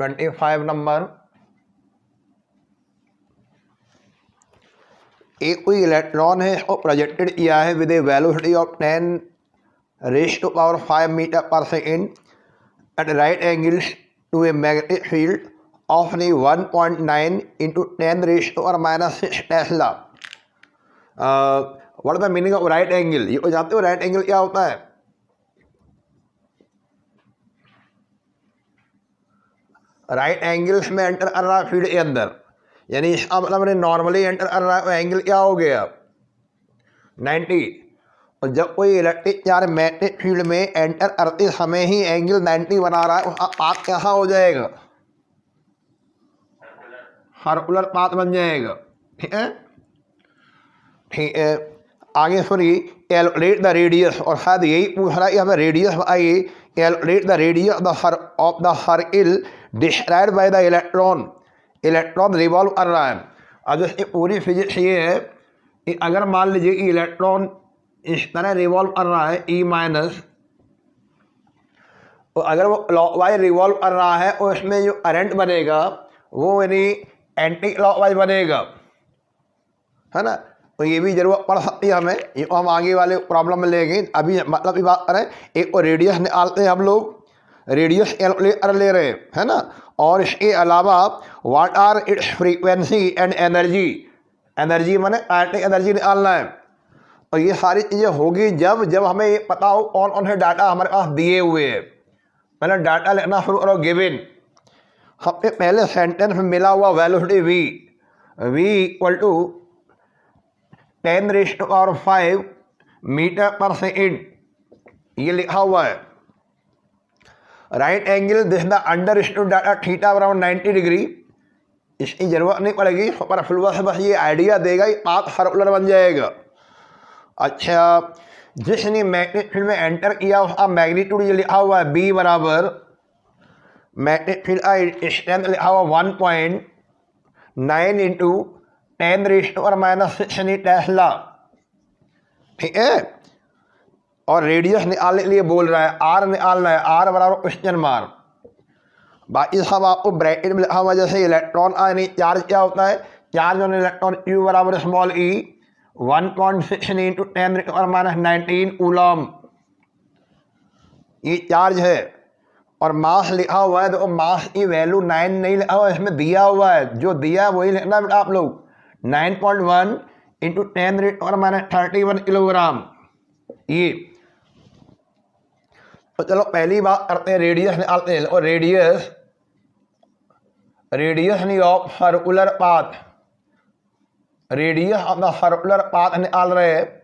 25 number, एक कोई electron है इसको प्रोजेक्टेड किया है with a velocity of 10⁻⁵ metre पर second at right angles to a magnetic field of 1.9 into 10⁻⁻⁶ tesla. What the meaning of right angle? ये जानते हो राइट एंगल क्या होता है? राइट एंगल्स में एंटर कर रहा है फील्ड के अंदर, यानी इसका मतलब नॉर्मली एंटर कर रहा है एंगल क्या हो गया 90। और जब कोई इलेक्ट्रिक चार्ज मैग्नेटिक फील्ड में एंटर करते समय ही एंगल 90 बना रहा है, उसका पाथ कैसा हो जाएगा? सर्कुलर पाथ बन जाएगा। ठीक है, ठीक है। आगे सुनिए, कैलकुलेट द रेडियस, और शायद यही पूछ रहा है कि हमें रेडियस बताइए। Calculate the radius of the circle described by the electron. Electron revolve कर रहा है। अब इसकी पूरी फिजिक्स ये है कि अगर मान लीजिए कि इलेक्ट्रॉन इस तरह रिवॉल्व कर रहा है ई माइनस, तो अगर वो क्लॉकवाइज रिवॉल्व कर रहा है और इसमें जो करंट बनेगा वो यानी एंटी क्लॉकवाइज बनेगा, है ना। तो ये भी जरूरत पड़ सकती है हमें, ये हम आगे वाले प्रॉब्लम में लेंगे। अभी मतलब ये बात करें, एक और रेडियस निकालते हैं हम लोग, रेडियस कैलकुलेट कर ले रहे हैं, है ना। और इसके अलावा what are its frequency and energy. Energy माने काइनेटिक एनर्जी निकालना है। और ये सारी चीज़ें होगी जब हमें ये पता हो कौन कौन से डाटा हमारे पास दिए हुए हैं। पहले डाटा लिखना शुरू करो। गिवन, सबसे पहले सेंटेंस में मिला हुआ velocity v equal to 10⁵ metre पर सेकेंड, ये लिखा हुआ है। Right angle this the understood data theta around 90 degree. इसकी जरूरत नहीं पड़ेगी, पर फिलहाल बस ये आइडिया देगा, पाथ सर्कुलर बन जाएगा। अच्छा, जिसने मैग्नेटिक फील्ड में एंटर किया उसका मैग्नीट्यूड ये लिखा हुआ है b बराबर मैग्नेटिक फील्ड का स्ट्रेंथ लिखा हुआ 1.9 इंटू 10⁻⁻⁶ टेस्ला। ठीक है, और रेडियस निकालने के लिए बोल रहा है, आर निकालना है, आर बराबर क्वेश्चन मार्क। बाकी सब आपको ब्रैकेट में लिखा हुआ, जैसे इलेक्ट्रॉन यानी चार्ज क्या होता है, चार्ज ऑन इलेक्ट्रॉन क्यू बराबर स्मॉल ई 1.6 इंटू 10⁻⁻⁹ कूलम, ये चार्ज है। और मास लिखा हुआ है, तो मास की वैल्यू 9 नहीं लिखा हुआ, इसमें दिया हुआ है, जो दिया है वही लिखना बेटा आप लोग। 9.1 इंटू 10⁻31 किलोग्राम ये। तो चलो पहली बात करते हैं, रेडियस निकालते हैं। और रेडियस नहीं of circular path, radius of the circular path निकाल रहे हैं।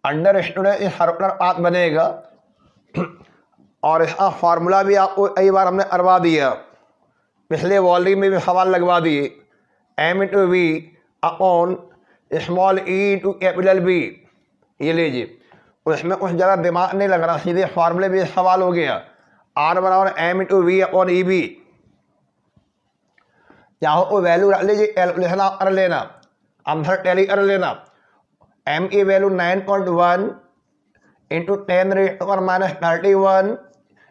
अंडरस्टूड है, सर्कुलर पाथ बनेगा। और इसका फार्मूला भी आपको कई बार हमने करवा दिया, पिछले वॉल्यूम में भी सवाल लगवा दिए। m into V upon small E into capital B, ये लीजिए। उसमें कुछ ज़्यादा दिमाग नहीं लग रहा, सीधे फार्मूले में सवाल हो गया। r बराबर m into V upon E B, चाहो तो वैल्यू रख लीजिए, कैलकुलेशन आप कर लेना, आंसर टैली कर लेना। m की वैल्यू 9.1 इंटू 10⁻⁻31,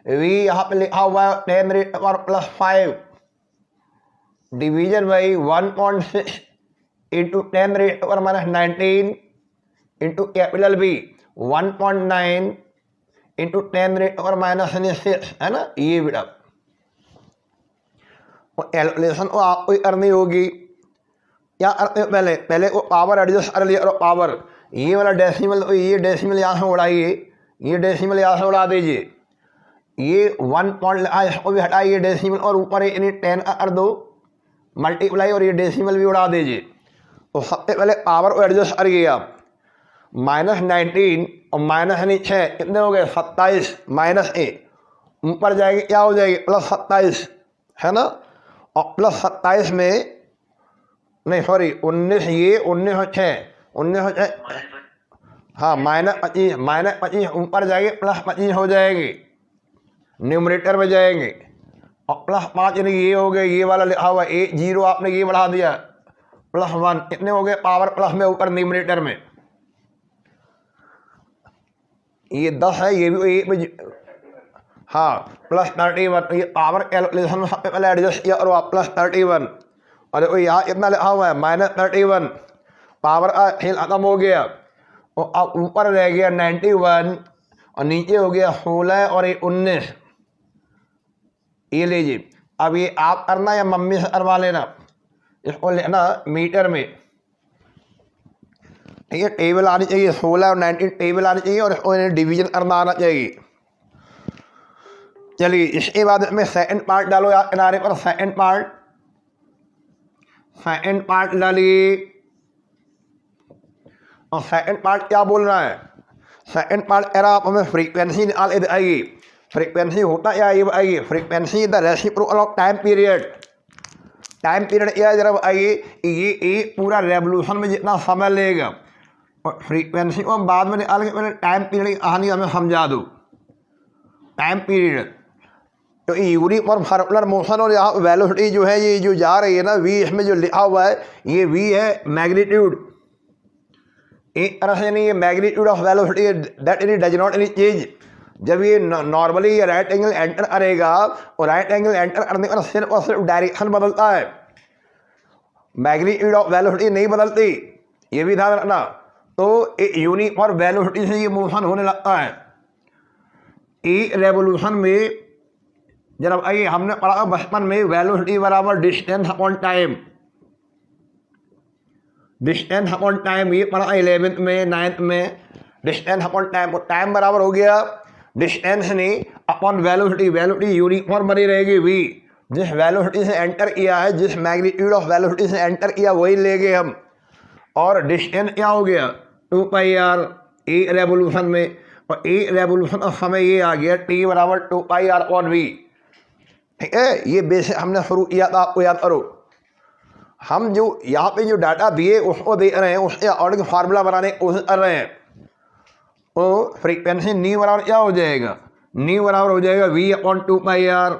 वी यहाँ पे लिखा हुआ है 10⁻+5 division by 1.6 into 10⁻⁻19 into capital B 1.9 into 10⁻⁻6, है ना। ये बेटा कैलकुलेशन को आपको ही करनी होगी। क्या करते हो, पहले वो पावर एडजस्ट कर लिया। और पावर ये वाला डेसिमल, तो ये डेसिमल यहाँ से उड़ाइए, ये डेसिमल यहाँ से उड़ा दीजिए। ये 1 पॉइंट इसको भी हटाइए डेसिमल, और ऊपर यानी 10 कर दो मल्टीप्लाई, और ये डेसिमल भी उड़ा दीजिए। तो सबसे पहले पावर को एडजस्ट करिए आप। -19 और -6 कितने हो गए 27, -1 ऊपर जाएगी क्या हो जाएगी +27, है ना। और +27 में नहीं सॉरी 19, ये 1906 हाँ -25 ऊपर जाएगी +25 हो जाएगी, न्यूमरेटर में जाएंगे। और +5 यानी ये हो गए, ये वाला लिखा हुआ 0 आपने ये बढ़ा दिया, +1 कितने हो गए पावर प्लस में ऊपर न्यूमरेटर में। ये 10 है, ये भी हाँ +31, ये पावर कैलकुलेशन में सबसे पहले एडजस्ट किया और वह +31, और यहाँ इतना लिखा हुआ है -31, पावर का खेल खत्म हो गया। और अब ऊपर रह गया 91 और नीचे हो गया 16 और ये 19। ये लीजिए, अब ये आप करना या मम्मी से करवा लेना, इसको लेना मीटर में। ठीक है, टेबल आनी चाहिए, 16 और 19 टेबल आनी चाहिए और इसको डिवीजन करना आना चाहिए। चलिए इसके बाद इसमें सेकंड पार्ट डालो यार किनारे पर, सेकंड पार्ट डालिए। और सेकंड पार्ट क्या बोल रहा है? सेकंड पार्ट कह रहा आप हमें फ्रीक्वेंसी निकाल आइए। फ्रीक्वेंसी होता क्या ये बताइए? Frequency the reciprocal of time period. Time period क्या है जरा बताइए? ये पूरा रेवोल्यूशन में जितना समय लेगा, और फ्रीक्वेंसी को हम बाद में निकाल के मैंने टाइम पीरियड की कहानी हमें समझा दो। टाइम पीरियड तो यूनिफॉर्म सर्कुलर मोशन, और यहाँ वेलोसिटी जो है ये जो जा रही है ना v, इसमें जो लिखा हुआ है ये v है मैग्नीट्यूड। एक तरह से नहीं, ये magnitude of velocity that it does not any change. जब ये नॉर्मली ये राइट एंगल एंटर करेगा और राइट एंगल एंटर करने पर सिर्फ और सिर्फ डायरेक्शन बदलता है, मैग्नीट्यूड ऑफ वेलोसिटी नहीं बदलती, ये भी ध्यान रखना। तो यूनिफॉर्म वेलोसिटी से ये मोशन होने लगता है। एक रेवोल्यूशन में जब आइए हमने पढ़ा बचपन में वेलोसिटी बराबर distance upon time, distance upon time ये पढ़ा 11th में 9th में। डिस्टेंस अपॉन टाइम, टाइम बराबर हो गया डिस्टेंस नहीं अपॉन वेलोसिटी। वेलोसिटी यूनिफॉर्म बनी रहेगी v, जिस वेलोसिटी से एंटर किया है, जिस मैग्नीट्यूड ऑफ वेलोसिटी से एंटर किया वही लेंगे हम। और डिस्टेंस क्या हो गया 2πr एक रेवोल्यूशन में, और एक रेवोल्यूशन का समय ये आ गया t बराबर 2πr ऑन v। ठीक है, ये बेसिक हमने शुरू किया था, आपको याद करो। हम जो यहाँ पे जो डाटा दिए उसको दे रहे हैं, उसके अकॉर्डिंग फार्मूला बनाने की कोशिश कर रहे हैं। तो फ्रीक्वेंसी नी बराबर क्या हो जाएगा? नी बराबर हो जाएगा v/2πr।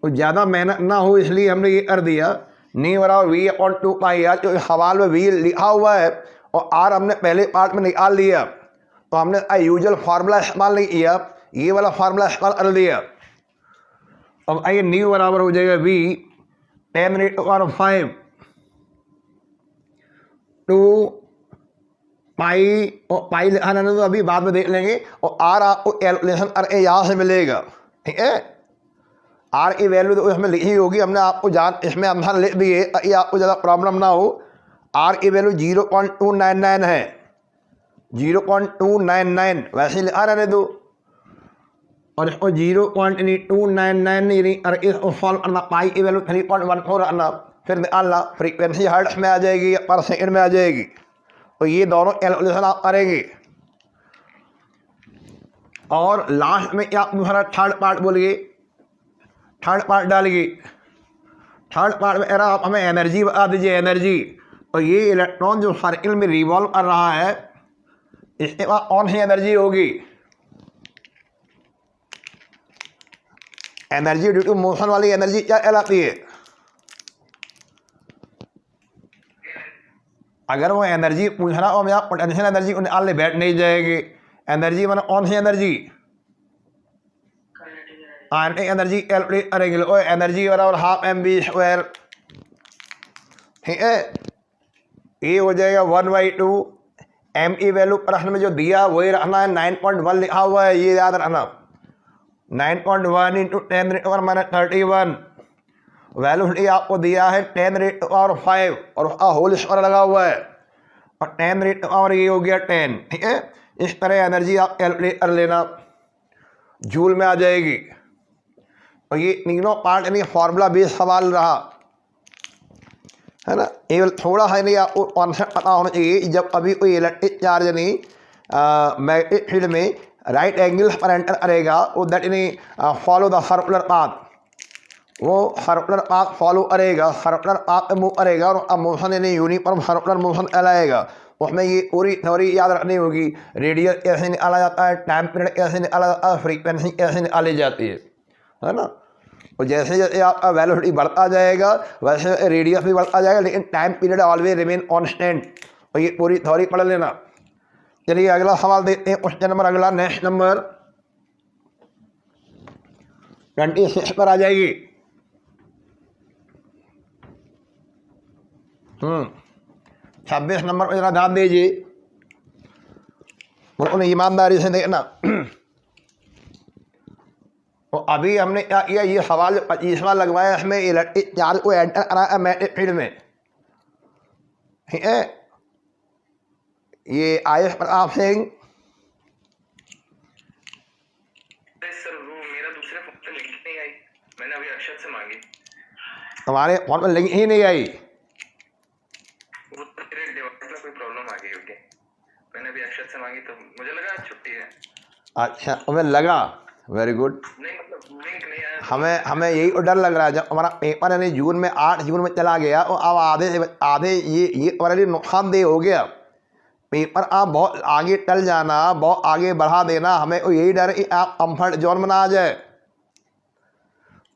तो ज़्यादा मेहनत ना हो इसलिए हमने ये कर दिया, नी बराबर v/2πr। जो सवाल में v लिखा हुआ है और r हमने पहले पार्ट में निकाल लिया, तो हमने यूजुअल फार्मूला इस्तेमाल नहीं किया, ये वाला फार्मूला इस्तेमाल कर लिया। अब आइए नी बराबर हो जाएगा v 10⁵ 2 पाई, और पाई लिखाना तो अभी बाद में देख लेंगे। और आर आपको कैलकुलेशन करके यहाँ से मिलेगा। ठीक है, आर की वैल्यू तो इसमें लिखी होगी, हमने आपको जान इसमें आंसर लिख दिए ताकि आपको ज़्यादा प्रॉब्लम ना हो। आर की वैल्यू 0.299 है, 0.299 वैसे लिखा रहने दो। और इसको 0.299 सॉल्व करना, पाई की वैल्यू 3.14 रखना, फिर निकालना। फ्रीक्वेंसी हर्ट्ज में आ जाएगी या पर सेकंड में आ जाएगी। तो ये दोनों कैलकुलेशन आप करेंगे। और लास्ट में क्या दूसरा थर्ड पार्ट बोलिए, थर्ड पार्ट डालिए। थर्ड पार्ट में आप हमें एनर्जी बता दीजिए, एनर्जी। तो ये इलेक्ट्रॉन जो सर्किल में रिवॉल्व कर रहा है, इसके बाद कौन सी एनर्जी होगी? एनर्जी ड्यू टू मोशन वाली एनर्जी क्या कहलाती है? अगर वो एनर्जी पूछ रहा हो, आप पोटेंशियल एनर्जी को निकालने बैठ नहीं जाएगी। एनर्जी मतलब कौन सी एनर्जी? काइनेटिक एनर्जी कैलकुलेट करेंगे। ओ एनर्जी बराबर ½ mv²। ठीक है, ये हो जाएगा 1/2 m की वैल्यू प्रश्न में जो दिया वही रखना है। 9.1 लिखा हुआ है, ये याद रखना। 9.1 × 10⁻31 वैल्यू आपको दिया है 10⁵ और उसका होल स्क्वायर लगा हुआ है, और 10⁻, ये हो गया 10। ठीक है, इस तरह एनर्जी आप कैलकुलेट कर लेना, जूल में आ जाएगी। और ये तीनों पार्ट यानी फार्मूला बेस्ड सवाल रहा है ना। केवल थोड़ा है नहीं आपको कॉन्सेप्ट पता होना चाहिए। जब कभी कोई इलेक्ट्रिक चार्ज यानी मैग्नेटिक फील्ड में राइट एंगल पर एंटर करेगा, वो दैट यानी फॉलो द सर्कुलर पाथ, वो सर्कुलर पाथ फॉलो करेगा, सर्कुलर पाथ मूव करेगा, और मोशन यानी यूनिफॉर्म सर्कुलर मोशन कहलाएगा। उसमें ये पूरी थ्योरी याद रखनी होगी। रेडियस कैसे निकाला जाता है, टाइम पीरियड कैसे निकाला जाता है, फ्रीक्वेंसी कैसे निकाली जाती है ना। और जैसे जैसे आपका वेलोसिटी बढ़ता जाएगा वैसे रेडियस भी बढ़ता जाएगा, लेकिन time period always remain constant. और ये पूरी थ्योरी पढ़ लेना। चलिए अगला सवाल देखते हैं, क्वेश्चन नंबर अगला, नेक्स्ट नंबर। 26 पर आ जाएगी। 26 नंबर पर जरा ध्यान दीजिए, उन्होंने ईमानदारी से देखना। तो अभी हमने क्या किया, ये सवाल 25वां लगवाया, इसमें इलेक्ट्रिक चार्ज को एंटर कराया मैग्नेटिक फील्ड में, ठीक है। ये आयुष प्रताप सिंह, सर वो मेरा दूसरे फोन पे लिंक नहीं आई, मैंने अभी अक्षत से मांगी, तुम्हारे फोन में लिंक ही नहीं आई। वो तेरे डिवाइस में कोई प्रॉब्लम आ गई होगी, मैंने अभी अक्षत से मांगी तो मुझे लगा आज छुट्टी है। अच्छा, तुम्हें लगा, वेरी गुड। नहीं मतलब लिंक नहीं आया। हमें यही डर लग रहा है, जब हमारा पेपर यानी जून में 8 जून में चला गया और अब आधे ये हमारे लिए नुकसानदेह हो गया। पेपर आप बहुत आगे टल जाना, बहुत आगे बढ़ा देना, हमें यही डर कि आप कंफर्ट जोन में ना आ जाए।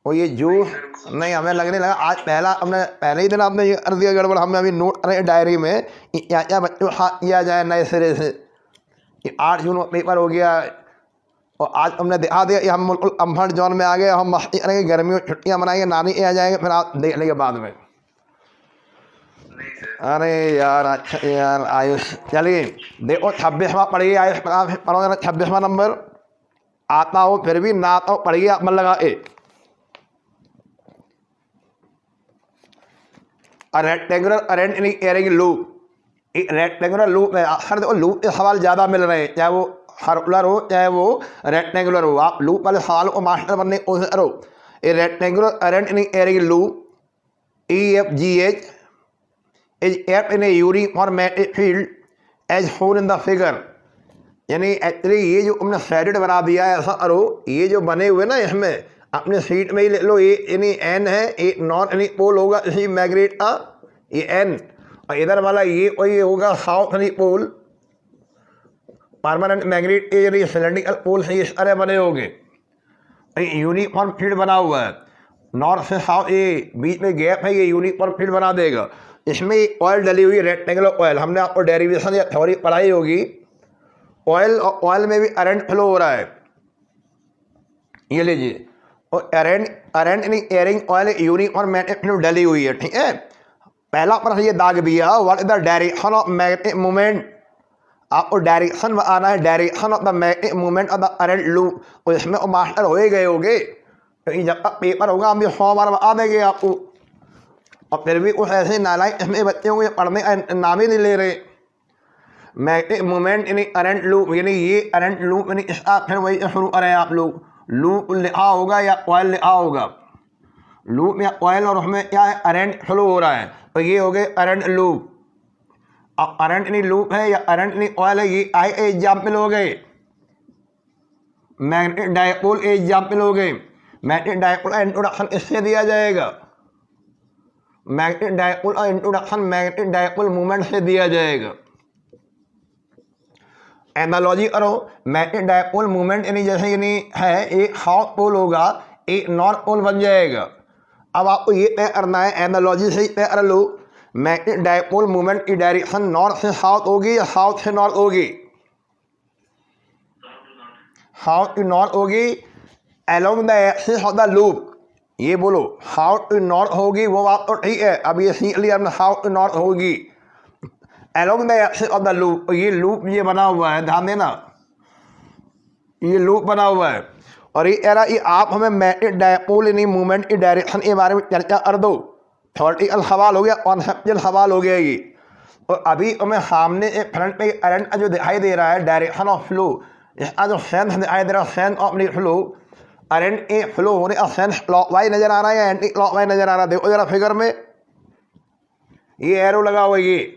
और ये जो नहीं, हमें लगने लगा आज पहले ही दिन आपने ये कर दिया गड़बड़। हमें अभी नोट करें डायरी में कि क्या क्या बच्चों को किया जाए नए सिरे से, कि 8 जून में पेपर हो गया और आज हमने दिखा दिया कि हम बिल्कुल कंफर्ट जोन में आ गए, हम मस्ती करेंगे, गर्मियों छुट्टियाँ मनाएंगे, नानी आ जाएंगे, फिर आप देख लेंगे बाद में। अरे यार, अच्छा यार आयुष, चलिए देखो 26वां पढ़िए आयुष, पढ़ो जरा 26वां नंबर। आता हो फिर भी ना तो पढ़िए, आप मन लगा rectangular current in airing loop. Rectangular loop में अक्सर देखो लूप के सवाल ज़्यादा मिल रहे हैं, चाहे वो सर्कुलर हो चाहे वो रेक्टेंगुलर हो। आप लूप वाले सवाल को मास्टर बनने की कोशिश करो। A rectangular current in airing loop EFGH is kept in a uniform magnetic field as shown in the figure। यानी एक्चुअली ये जो हमने शेडेड बना दिया है, ऐसा करो, ये जो बने हुए ना इसमें अपने सीट में ही ले लो, ये यानी N है, ये नॉर्थ यानी पोल होगा इसी मैग्नेट का, ये N, और इधर वाला ये होगा साउथ यानी पोल। परमानेंट मैग्नेट के यानी सिलेंड्रिकल पोल से इस तरह बने होंगे, यूनिफॉर्म फील्ड बना हुआ है, नॉर्थ से साउथ, ये बीच में गैप है, ये यूनिफॉर्म फील्ड बना देगा। इसमें ऑयल डली हुई रेक्टेंगुलर ऑयल, हमने आपको डेरिवेशन या थ्योरी पढ़ाई होगी। ऑयल और ऑयल में भी करंट फ्लो हो रहा है, ये लीजिए, और current in airing coil uniform magnetic field डली हुई है, ठीक है। पहला प्रश्न ये दाग भी है, what is the direction of magnetic movement. आपको डायरेक्शन में आना है, direction of the magnetic movement of the current loop, और इसमें मास्टर हो ही गए होगे, तो जब तक पेपर होगा हम 100 बार बता देंगे आपको। और फिर भी कुछ ऐसे नालायक इसमें बच्चों को ये पढ़ने का नाम ही नहीं ले रहे। मैग्नेटिक मूवमेंट यानी करंट लूप, यानी ये करंट लूप यानी इसका फिर वही शुरू करें आप लोग। लूप लिखा होगा या ऑयल लिखा होगा, लूप या ऑयल, और उसमें क्या है, करंट फ्लो हो रहा है, तो ये हो गए करंट लूप। अब करंट यानी लूप है या करंट यानी ऑयल है, ये आई एग्जाम्पल हो गए। मैग्नेटिक डायपोल एग्जाम्पल हो गए। मैग्नेटिक डायपोल का इंट्रोडक्शन इससे दिया जाएगा, मैग्नेटिक डायपोल का इंट्रोडक्शन मैग्नेटिक डायपोल मूवमेंट से दिया जाएगा। एनालॉजी करो, मैग्नेटिक डायपोल मूवमेंट यानी जैसे यानी है, एक साउथ पोल होगा, एक नॉर्थ पोल बन जाएगा। अब आपको ये तय करना है, एनालॉजी से ही तय कर लो, मैग्नेटिक डायपोल मूवमेंट की डायरेक्शन नॉर्थ से साउथ होगी या साउथ से नॉर्थ होगी। साउथ टू नॉर्थ होगी, along the axis of the loop. ये बोलो साउथ टू नॉर्थ होगी, वो बात तो ठीक है, अब ये सीख लिया हमने, साउथ टू नॉर्थ होगी along the axis of the loop. ये लूप ये बना हुआ है, ध्यान देना, ये लूप बना हुआ है। और ये आप हमें मैग्नेटिक डायपोल यानी मूवमेंट की डायरेक्शन के बारे में चर्चा कर दो। थ्योरेटिकल सवाल हो गया, कॉन्सेप्चुअल सवाल हो गया ये। और अभी हमें सामने एक फ्रंट पे करंट जो दिखाई दे रहा है, डायरेक्शन ऑफ फ्लो, इसका जो सेंस दिखाई दे रहा है, सेंस ऑफ फ्लो, करंट के फ्लो होने का सेंस क्लॉकवाइज नजर आ रहा है या एंटी क्लॉकवाइज नजर आ रहा है। देखो जरा फिगर में ये एरो लगा हुआ है, ये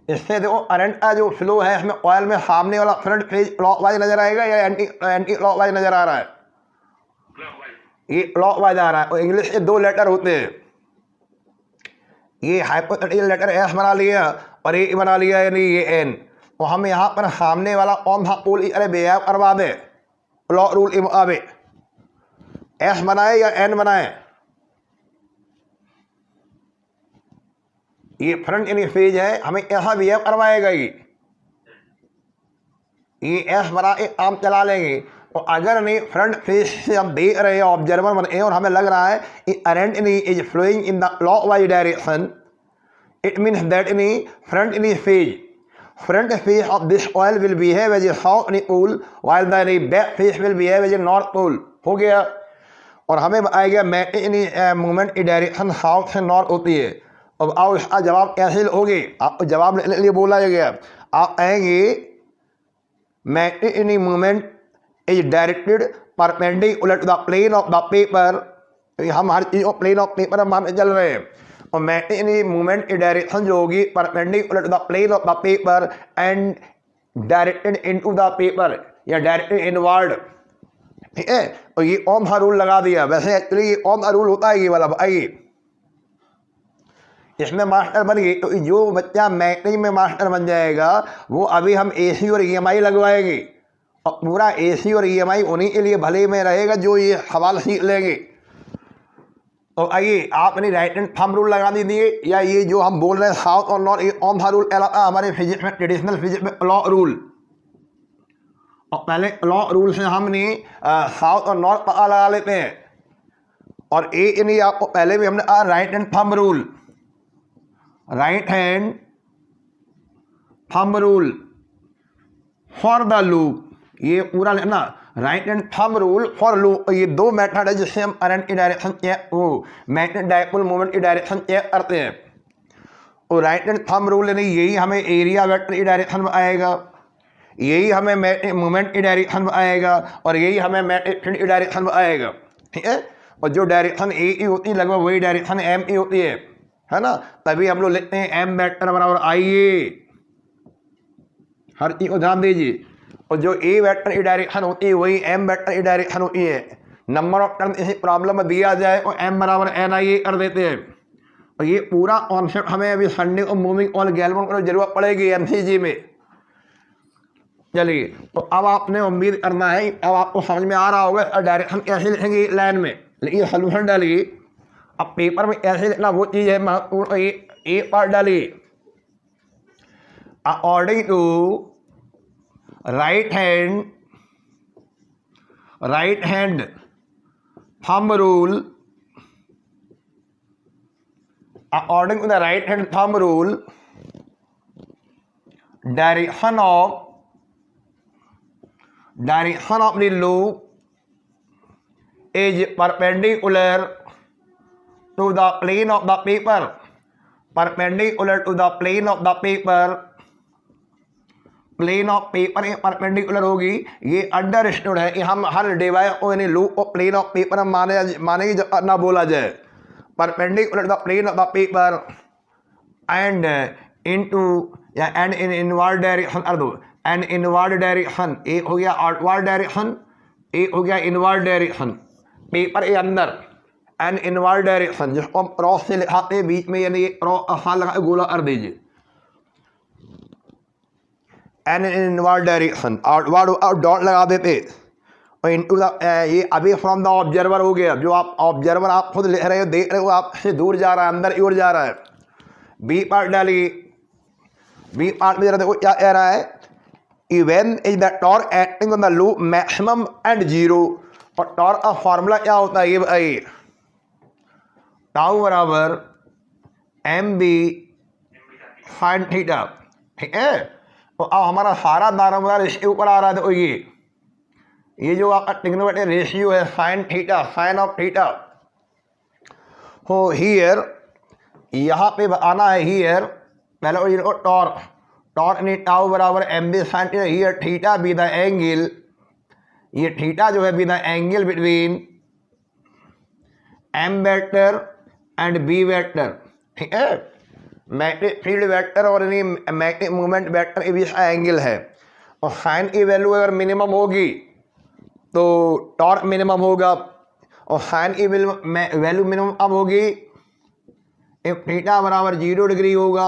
इससे देखो करंट का जो फ्लो है इसमें ऑयल में सामने वाला फ्रंट फेज क्लॉकवाइज नजर आएगा या एंटी क्लॉकवाइज नजर आ रहा है। ये क्लॉकवाइज आ रहा है। और इंग्लिश के 2 लेटर होते हैं, ये हाइपोथेटिकल लेटर एस बना लिया और ये बना लिया यानी ये एन। तो हम यहाँ पर सामने वाला कौन सा पोल अरे बेहद करवा दे, क्लॉक रूल के मुताबिक एस बनाए या एन बनाए। ये फ्रंट यानी फेज है, हमें ऐसा बिहेव करवाएगा ये एस बना के काम चला लेंगे। और अगर नहीं फ्रंट फेस से हम देख रहे हैं ऑब्जर्वर बने हैं और हमें लग रहा है कि करंट नहीं is flowing in the clockwise direction, it means that in front in front face of this oil will behave as a south pole while the back face will behave as a north pole। हो गया। और हमें आएगा magnetic movement की direction south से north होती है। अब आओ इसका जवाब कैसे लोगे, आपको जवाब लेने के लिए बोला गया। आप आएंगे magnetic movement is directed perpendicular to the plane of the paper. हम हर चीज़ को प्लेन ऑफ पेपर हम मानते चल रहे हैं। और मैग्नेटिक मूवमेंट की डायरेक्शन जो होगी perpendicular to the plane of the paper and directed into the paper या डायरेक्टेड इनवर्ड। ठीक है, और ये ओम का रूल लगा दिया। वैसे एक्चुअली ये ओम का रूल होता है ये वाला। आइए इसमें मास्टर बन गए तो जो बच्चा मैग्नेटिक में मास्टर बन जाएगा वो अभी हम AC और EMI लगवाएंगे और पूरा AC और EMI उन्हीं के लिए भले में रहेगा जो ये सवाल सीख लेंगे। तो आइए आप अपनी राइट हैंड थंब रूल लगा दीजिए, या ये जो हम बोल रहे हैं साउथ और नॉर्थ, ये ओम का रूल कहलाता है हमारे फिजिक्स में, ट्रेडिशनल फिजिक्स में लॉ रूल। और पहले लॉ रूल से हमने साउथ और नॉर्थ पता लगा लेते हैं। और एक नहीं आपको पहले भी हमने right hand thumb rule, right hand thumb rule for the loop, ये पूरा लेना right hand thumb rule for loop. ये दो मेथड है जिससे हम करंट की डायरेक्शन चेक वो मैग्नेटिक डायपोल मोमेंट की डायरेक्शन चेक करते हैं। और राइट हैंड थंब रूल यानी यही हमें एरिया वेक्टर की डायरेक्शन में आएगा, यही हमें मैग्नेटिक मोमेंट की डायरेक्शन में आएगा और यही हमें मैग्नेटिक फील्ड की डायरेक्शन में आएगा। ठीक है, और जो डायरेक्शन ए की होती है लगभग वही डायरेक्शन एम की होती है ना। तभी हम लोग लिखते हैं एम वेक्टर बराबर आइए, हर चीज को ध्यान दीजिए। और जो ए वेक्टर की डायरेक्शन होती है वही एम वेक्टर की डायरेक्शन होती है। नंबर ऑफ टर्न इसी प्रॉब्लम में दिया जाए और एम बराबर एन आई ए कर देते हैं। और ये पूरा कॉन्सेप्ट हमें अभी संडे को मूविंग और गैल्वन को जरूरत पड़ेगी MCG में। चलिए, तो अब आपने उम्मीद करना है अब आपको समझ में आ रहा होगा डायरेक्शन कैसे लिखेंगे लाइन में। लेकिन सोल्यूशन डालिए, अब पेपर में कैसे लिखना वो चीज़ है महत्वपूर्ण। ये पार्ट डालिए, according to right hand thumb rule, according to the right hand thumb rule, direction of the loop is perpendicular to the plane of the paper, perpendicular to the plane of the paper, plane of paper ये perpendicular होगी। ये understood है कि हम हर device को यानी loop को plane of paper हम मानेंगे जब ना बोला जाए। Perpendicular the plane of the paper and into या एंड इन इनवर्ड डायरेक्शन कर दो, एंड इनवर्ड डायरेक्शन एक हो गया आउटवर्ड डायरेक्शन, एक हो गया इनवर्ड डायरेक्शन। पेपर के अंदर एंड इनवर्ड डायरेक्शन जिसको हम क्रॉस से लिखाते हैं बीच में, यानी क्रॉस आसान लगा गोला कर दीजिए। And in inward direction outward dot लगा देते और इनटू द ये अभी फ्रॉम द ऑब्जर्वर हो गया। जो आप ऑब्जर्वर आप खुद लिख रहे हो देख रहे हो आपसे दूर जा रहा है, अंदर की ओर जा रहा है। बी पार्ट डालिए, बी पार्ट में जरा देखो क्या कह रहा है। When is the torque acting on the loop maximum and zero. और टॉर्क का फॉर्मूला क्या होता है ये बताइए। टाउ बराबर एम बी साइन थीटा। ठीक है, तो अब हमारा सारा दारोमदार इसके ऊपर आ रहा है। तो ये जो आपका ट्रिग्नोमेट्रिक रेशियो है sine theta, sine of theta हो हियर, यहाँ पे आना है हियर। पहले वो इनको टॉर्क, टॉर्क ने टाउ बराबर M B sine theta, here theta be the angle, ये थीटा जो है be the angle between M vector and B vector. ठीक है, मैग्नेटिक फील्ड वेक्टर और मैग्नेटिक मूवमेंट वेक्टर के बीच एंगल है। और साइन की वैल्यू अगर मिनिमम होगी तो टॉर्क मिनिमम होगा, और साइन की वैल्यू मिनिमम अब होगी if थीटा बराबर 0 डिग्री होगा।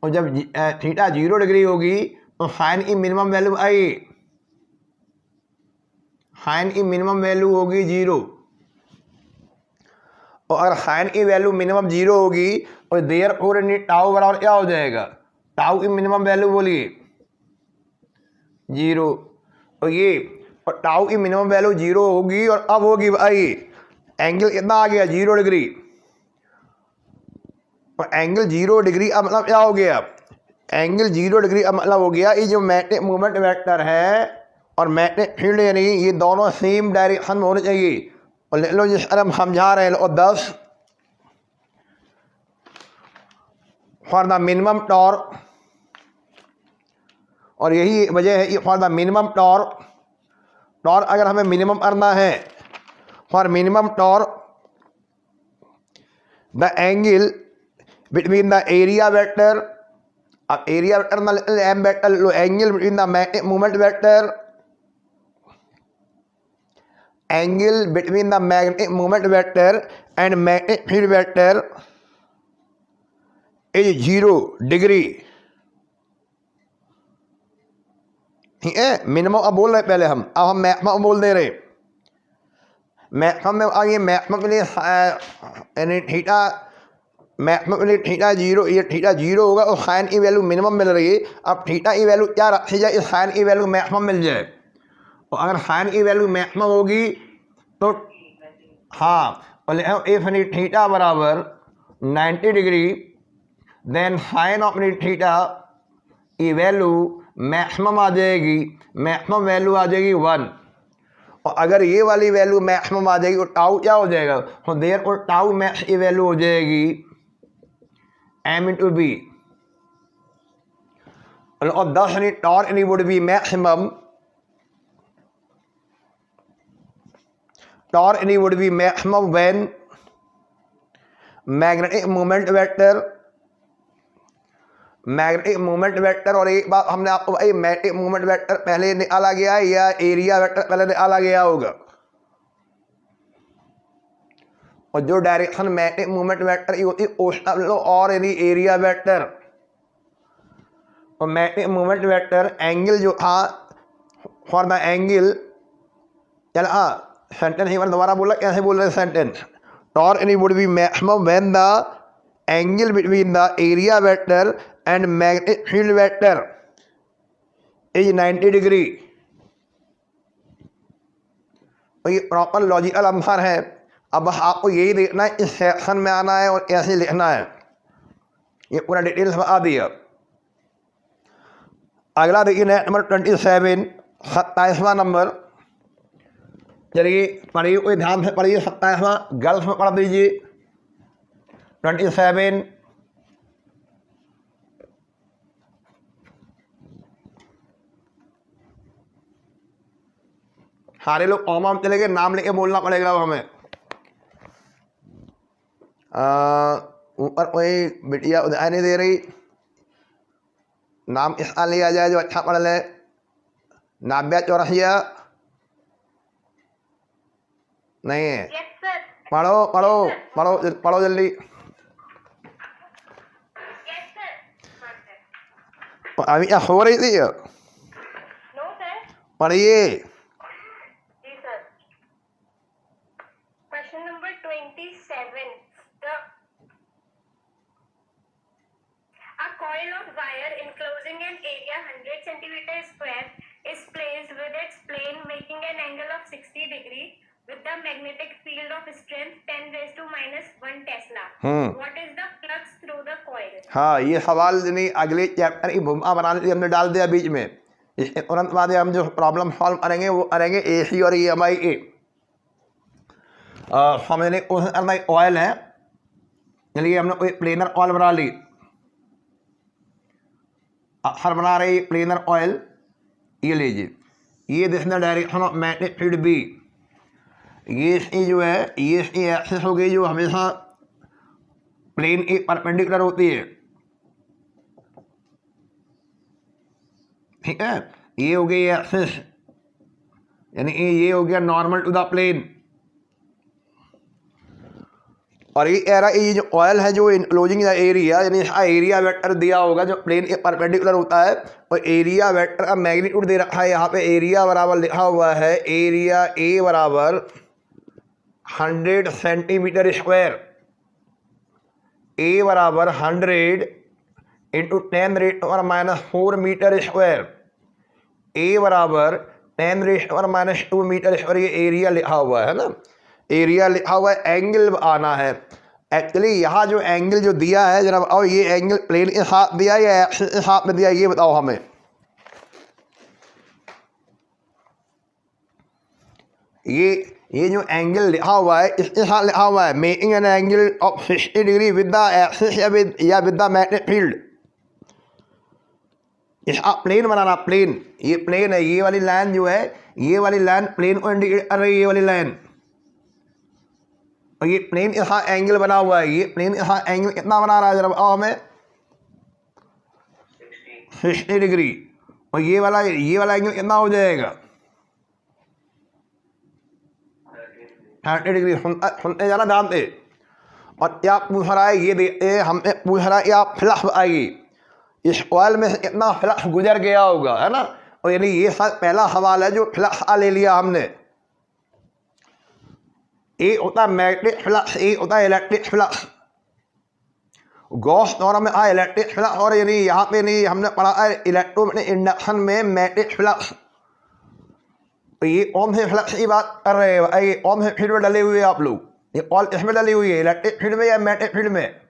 और जब थीटा 0 डिग्री होगी तो साइन की मिनिमम वैल्यू आई, साइन की मिनिमम वैल्यू होगी 0। और अगर साइन की वैल्यू मिनिमम 0 होगी और देयर फोर टाउ बराबर क्या हो जाएगा, टाउ की मिनिमम वैल्यू बोलिए 0। और ये और टाउ की मिनिमम वैल्यू 0 होगी और अब होगी भाई एंगल कितना आ गया 0 डिग्री। और एंगल 0 डिग्री अब मतलब क्या हो गया, एंगल 0 डिग्री अब मतलब हो गया ये जो मैग्नेटिक मोमेंट वेक्टर है और मैग्नेटिक फील्ड यानी ये दोनों सेम डायरेक्शन में होने चाहिए। और ले लो जिस तरह हम समझा रहे हैं, और 10 फॉर द मिनिमम टॉर्क, और यही वजह है for the minimum torque. Torque अगर हमें मिनिमम करना है, for minimum torque the angle between the area vector, अब एरिया वेक्टर ना एम वेक्टर लो, angle between the magnetic moment vector, angle between the magnetic moment vector and magnetic field vector is 0 degree. ठीक है, minimum अब बोल रहे पहले हम, अब हम मैक्सिमम बोल दे रहे। मैक्सिमम में आइए, मैक्सिमम के लिए यानी थीटा, मैक्सिमम के लिए थीटा 0, ये थीटा 0 होगा और साइन की वैल्यू मिनिमम मिल रही है। अब थीटा की वैल्यू क्या रखी जाए, इस साइन की वैल्यू मैक्सिमम मिल जाए। और अगर साइन की वैल्यू मैक्सिमम होगी तो हाँ, और इफ थीटा बराबर 90 degree then sine of theta की वैल्यू मैक्सिमम आ जाएगी, मैक्सिमम वैल्यू आ जाएगी 1। और अगर ये वाली वैल्यू मैक्सिमम आ जाएगी तो टाउ क्या हो जाएगा, तो देयर और टाउ मैक्स की वैल्यू हो जाएगी m इंटू बी। और 10 यानी टॉर्क यानी वुड बी मैक्सिमम, टॉर्क यानी would be maximum when magnetic moment vector, magnetic moment vector. और एक बात हमने आपको भाई, मैग्नेटिक मोमेंट वेक्टर पहले निकाला गया है या एरिया वेक्टर पहले निकाला गया होगा। और जो डायरेक्शन मैग्नेटिक मोमेंट वेक्टर की होती है और यानी एरिया वेक्टर। और मैग्नेटिक मोमेंट वेक्टर एंगल जो था फॉर द एंगल, चल हाँ सेंटेंस एक बार दोबारा बोला, कैसे बोल रहे सेंटेंस, टॉर्क यानी would be maximum when the angle between the area vector and magnetic field vector is 90 degree. तो ये प्रॉपर लॉजिकल आंसर है। अब आपको यही देखना है, इस सेक्शन में आना है और कैसे लिखना है, ये पूरा डिटेल्स बता दिया। अगला देखिए नंबर 27, 27वां नंबर। चलिए पढ़िए, कोई ध्यान से पढ़िए, 27वां गर्ल्स में पढ़ दीजिए। 27 सारे लोग कॉमा में चले गए, नाम लेके बोलना पड़ेगा अब हमें। ऊपर कोई बिटिया उधार नहीं दे रही, नाम इसका लिया जाए जो अच्छा पढ़ ले। नाब्या चौरसिया नहीं है। पढ़ो पढ़ो पढ़ो पढ़ो जल्दी। अभी क्या हो रही थी, पढ़िए। Coil of wire enclosing an area 100 centimeter square is placed with its plane making an angle of 60 degree with the magnetic field of strength 10⁻⁻1 Tesla. What is the flux through the coil? हाँ, ये सवाल नहीं अगले chapter की भूमिका बनाने के लिए हमने डाल दिया बीच में। इसके तुरंत बाद हम जो प्रॉब्लम सॉल्व करेंगे वो करेंगे AC और EMI के। हमने कोशिश करना ऑयल है, चलिए हमने कोई प्लेनर ऑयल बना ली, हर बना रही प्लेनर ऑयल। ये लीजिए, ये देखना direction of magnetic field B, ये जो है ये एक्सिस हो गई जो हमेशा प्लेन एक परपेंडिकुलर होती है। ठीक है, ये हो गई एक्सिस, यानी ये हो गया नॉर्मल टू द प्लेन। और ये कह रहा है ये जो ऑयल है जो इनक्लोजिंग द एरिया, यानी एरिया वेक्टर दिया होगा जो प्लेन के परपेंडिकुलर होता है, और एरिया वेक्टर का मैग्नीट्यूड दे रखा है। यहाँ पे एरिया बराबर लिखा हुआ है, एरिया ए बराबर 100 सेंटीमीटर स्क्वायर, ए बराबर 100 इंटू 10⁻⁴ मीटर स्क्वायर, ए बराबर 10⁻² मीटर और ये एरिया लिखा हुआ है ना, एरिया लिखा हुआ है, एंगल आना है। एक्चुअली यहाँ जो एंगल जो दिया है जरा, और ये एंगल प्लेन के साथ दिया या एक्सिस के साथ में दिया, ये बताओ हमें। ये जो एंगल लिखा हुआ है इसके साथ लिखा हुआ है making an angle of 60 degree with the axis या विद द मैग्नेटिक फील्ड। इसका प्लेन बनाना, प्लेन, ये प्लेन है, ये वाली लाइन जो है, ये वाली लाइन प्लेन को इंडिकेट कर रही है, ये वाली लाइन। और ये प्लेन यहाँ एंगल बना हुआ है, ये प्लेन यहाँ एंगल कितना बना रहा है जरा बताओ हमें, 60 डिग्री। और ये वाला एंगल कितना हो जाएगा, 30 डिग्री। सुनते जाना ध्यान से। और क्या पूछ रहा है ये देखते, हमने पूछ रहा है क्या फ्लक्स आएगी, इस ऑयल में इतना फ्लक्स गुजर गया होगा, है ना। और यानी ये पहला सवाल है जो फ्लक्स ले लिया हमने। एक होता है मैग्नेटिक फ्लक्स, एक होता है इलेक्ट्रिक फ्लक्स। गॉस लॉ में इलेक्ट्रिक फ्लक्स, और यानी यहाँ पे नहीं हमने पढ़ा है इलेक्ट्रोमैग्नेटिक इंडक्शन में मैग्नेटिक फ्लक्स। तो ये कौन से फ्लक्स की बात कर रहे हैं, ये कौन से फील्ड में डले हुए हैं आप लोग, ये ऑल इसमें डली हुई है, इलेक्ट्रिक फील्ड में या मैग्नेटिक फील्ड में,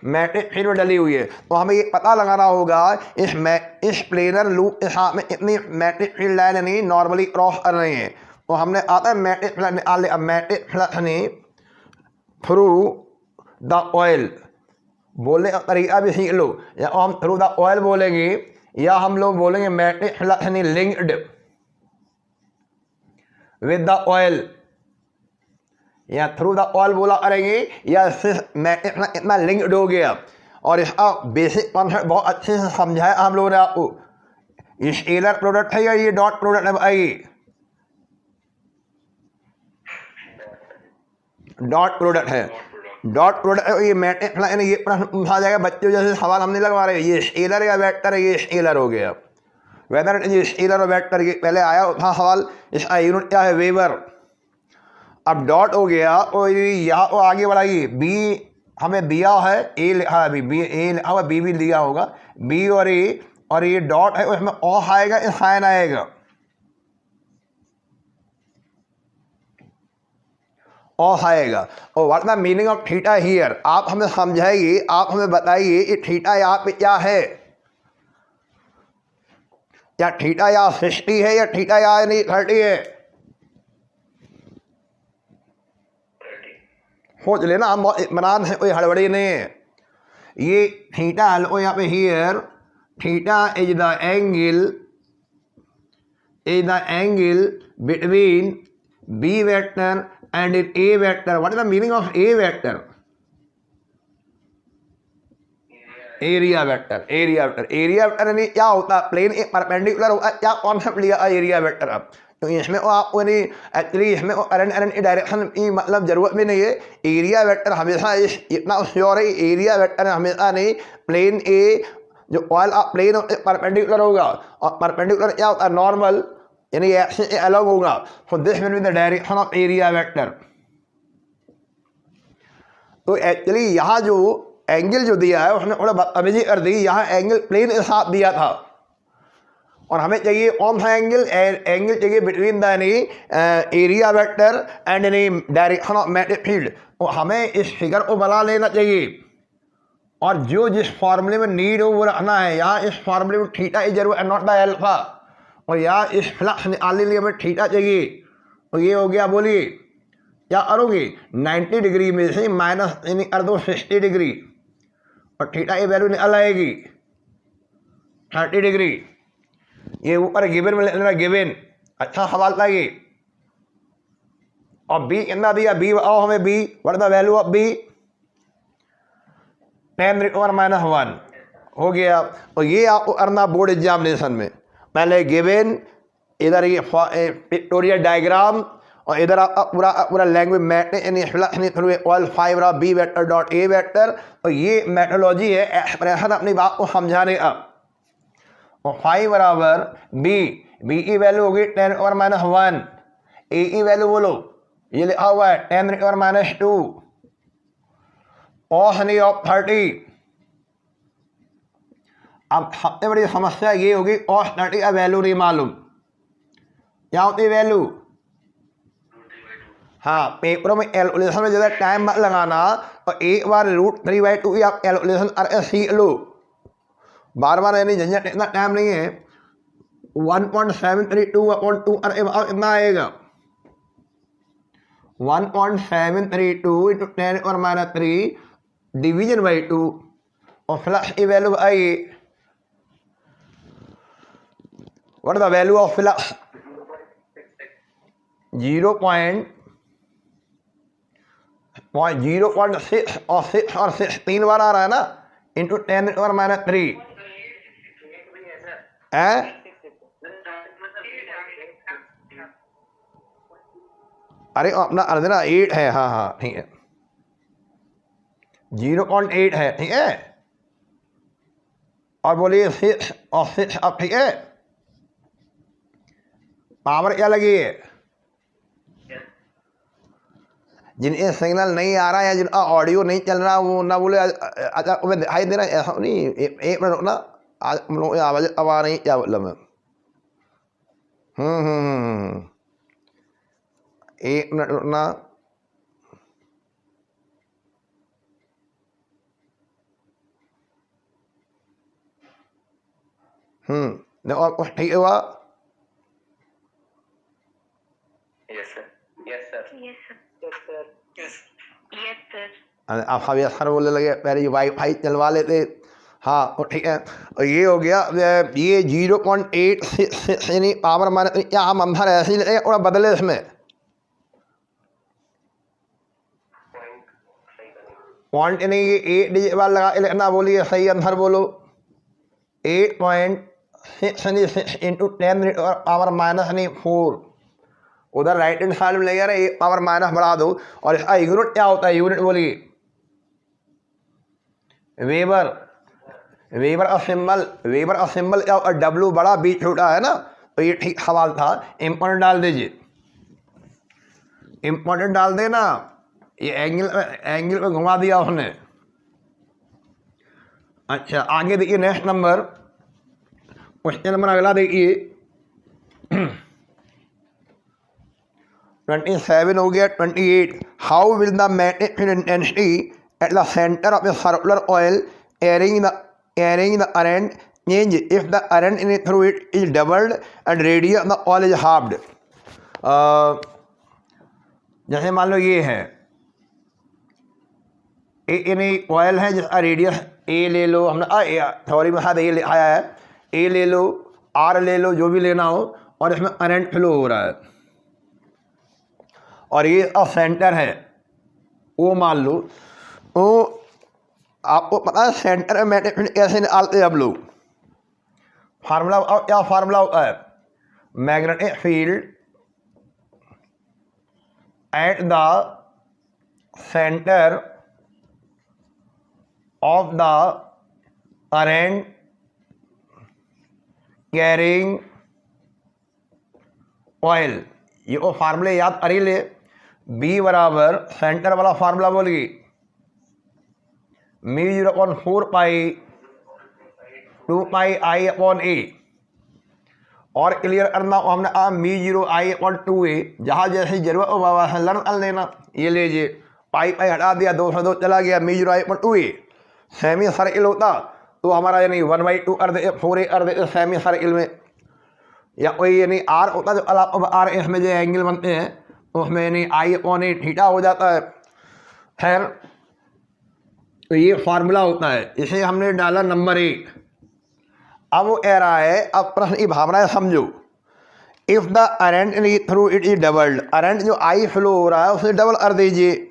मैग्नेटिक फील्ड में डली हुई है। तो हमें ये पता लगाना होगा इस प्लेनर लूप के साथ में इतनी मैग्नेटिक फील्ड लाइन यानी नॉर्मली क्रॉस कर रही हैं। तो हमने आता है मैग्नेटिक फ्लक्स ने थ्रू द ऑयल, बोलने का तरीका भी सीख लो, या हम थ्रू द ऑयल बोलेंगे या हम लोग बोलेंगे मैग्नेटिक फ्लक्स ने लिंक्ड विद द ऑयल, या थ्रू द ऑयल बोला करेंगे, या सिर्फ मैग्नेटिक फ्लक्स इतना लिंक्ड हो गया। और इसका बेसिक कॉन्सेप्ट बहुत अच्छे से समझाया हम लोगों ने आपको। ये स्केलर प्रोडक्ट है या ये डॉट प्रोडक्ट है, आइए डॉट प्रोडक्ट है, डॉट प्रोडक्ट है। ये मैग्नेटिक फ्लक्स ये प्रश्न पूछा जाएगा बच्चों, जैसे सवाल हमने लगवा रहे हैं ये स्केलर या वेक्टर है, ये स्केलर हो गया, वेदर ये स्केलर और वेक्टर। ये पहले आया था सवाल, इसका यूनिट क्या है, वेबर। अब डॉट हो गया और यहाँ को आगे बढ़ाइए, बी हमें दिया है, ए लिखा है अभी, बी ए लिखा हुआ, बी भी दिया होगा, बी और ए, और ये डॉट है उसमें ऑफ आएगा, साइन आएगा, ऑफ आएगा। और what the meaning of theta here, आप हमें समझाइए, आप हमें बताइए कि थीटा यहाँ पे क्या है, या थीटा यहाँ 60 है या थीटा यहाँ नहीं 30 है, सोच लेना, हम इत्मीनान है, कोई हड़बड़ी नहीं है। ये थीटा लो यहाँ पे here, theta is the angle between B vector and in A vector. What is the meaning of A vector? Area vector, area vector, area vector यानी क्या होता है, प्लेन एक परपेंडिकुलर होता है, क्या कॉन्सेप्ट लिया एरिया वेक्टर। अब तो इसमें आपको नहीं, एक्चुअली इसमें करंट डायरेक्शन की मतलब जरूरत भी नहीं है। एरिया वेक्टर हमेशा इतना श्योर है, एरिया वेक्टर हमेशा नहीं, प्लेन ए जो ऑयल प्लेन परपेंडिकुलर होगा, और परपेंडिकुलर क्या होता है, नॉर्मल यानी एक्सिस अलग होगा। So this will be the direction of area vector. तो एक्चुअली यहाँ जो एंगल जो दिया है उसने थोड़ा बदतमीजी कर दी, यहाँ एंगल प्लेन के साथ दिया था, और हमें चाहिए कौन सा एंगल, एंगल चाहिए बिटवीन द यानी एरिया वेक्टर एंड यानी डायरेक्शन ऑफ मैग्नेटिक फील्ड। तो हमें इस फिगर को बना लेना चाहिए, और जो जिस फॉर्मूले में नीड हो वो रखना है। यहाँ इस फॉर्मूले में थीटा की जरूरत है, नॉट द अल्फा, और यहाँ इस फ्लक्स निकालने के लिए हमें थीटा चाहिए। तो ये हो गया, बोलिए क्या करोगे, 90 डिग्री में से माइनस यानी कर दो 60 डिग्री, और थीटा की वैल्यू निकल आएगी 30 डिग्री। ये ऊपर गिवन में लेना, गिवन अच्छा सवाल था ये। और बी कितना दिया, बी बताओ हमें, B what the value of B, 10⁻⁻1 हो गया। और ये आपको करना बोर्ड एग्जामिनेशन में, पहले गिवन, इधर ये पिक्टोरियल डायग्राम, और इधर आपका पूरा language magnetic through coil fibre of B vector dot A vector. और ये मेथोलॉजी है एक्सप्रेशन अपनी बात को समझाने का। और फाइव बराबर बी, बी की वैल्यू होगी 10⁻⁻1, ए की वैल्यू बोलो, ये लिखा हुआ है 10⁻⁻2, कॉस ऑफ 30। अब सबसे बड़ी समस्या ये होगी कॉन्स्टेंट का वैल्यू नहीं मालूम। क्या होती है वैल्यू? हाँ, पेपरों में कैलकुलेशन में ज़्यादा टाइम मत लगाना और एक बार √3/2 की आप कैलकुलेशन अरे सीख लो, बार बार यानी झंझट, इतना टाइम नहीं है। 1.732/2 अरे इतना आएगा 1.732 × 10⁻³ डिवीजन बाई 2 और फ्लक्स की value I. What is the value of flux? 0.06 और 6 और 6 3 बार आ रहा है ना, इंटू 10⁻³ है। अरे अपना अर्ध ना 8 है, हाँ हाँ ठीक है, 0.8 है, ठीक है। और बोलिए 6 और 6 अब ठीक है। पावर क्या लगी है? जिन्हें सिग्नल नहीं आ रहा है या जिनका ऑडियो नहीं चल रहा वो ना बोले अच्छा तुम्हें दिखाई दे रहा है, ऐसा नहीं। एक मिनट रुकना, आज हम लोग आवाज़ अब आ रही, क्या मतलब है? एक मिनट रुकना। देखो कुछ ठीक हुआ? Yes sir, yes sir, Yes, sir. Yes sir, Yes, sir. आप हमें सर बोलने लगे पहले वाईफाई चलवा लेते। हाँ तो ठीक है, और ये हो गया ये 0.86 यानी पावर माने क्या हम अंदर ऐसे ही और बदले इसमें पॉइंट यानी ये 8 डिजिट वाला लगा लिखना, बोलिए सही आंसर बोलो। 8.6 इंटू 10 और पावर माइनस यानी 4 उधर राइट हैंड साइड में ले जा रहे, पावर माइनस बढ़ा दो। और इसका यूनिट क्या होता है? यूनिट बोलिए वेबर। वेबर का सिंबल क्या होता है? W बड़ा B छोटा है ना, तो ये ठीक सवाल था। इम्पोर्टेंट डाल दीजिए, इम्पोर्टेंट डाल देना। ये एंगल पे घुमा दिया उसने। अच्छा आगे देखिए, नेक्स्ट नंबर, क्वेश्चन नंबर अगला देखिए 27 हो गया। 28, how will the magnetic field intensity at the centre of the circular oil carrying the current change if the current in through it is doubled and radius of the oil is halved? जैसे मान लो ये है यानी oil है जिसका radius ए ले लो, हमने sorry में साथ ये लिखाया है, ए ले लो, आर ले लो, जो भी लेना हो, और इसमें करंट फ्लो हो रहा है और ये सेंटर है वो मान लो। तो आपको पता है सेंटर में मैग्नेटिक फील्ड कैसे निकालते हैं अब लोग? फार्मूला क्या फार्मूला होता है? Magnetic field at the centre of the current carrying oil, ये वो फार्मूले याद कर ही ले। बी बराबर सेंटर वाला फार्मूला बोलिए μ0/4 पाई 2 पाई I/A। और क्लियर करना हमने μ0 I/2A, जहाँ जैसी जरूरत हो बाबा लर्न कर लेना। ये लीजिए पाई हटा दिया, 2 से 2 चला गया, μ0 I/2A। सेमी सर्किल होता तो हमारा यानी 1/2 कर दे, 4A कर दे सेमी सर्किल में, या कोई यानी आर होता जो अलावा आर इसमें जो एंगल बनते हैं तो उसमें यानी I/A थीटा हो जाता है। खैर तो ये फार्मूला होता है, इसे हमने डाला नंबर 1। अब वो कह रहा है, अब प्रश्न की भावना समझो। If the current through it is doubled, current जो आई फ्लो हो रहा है उसे डबल कर दीजिए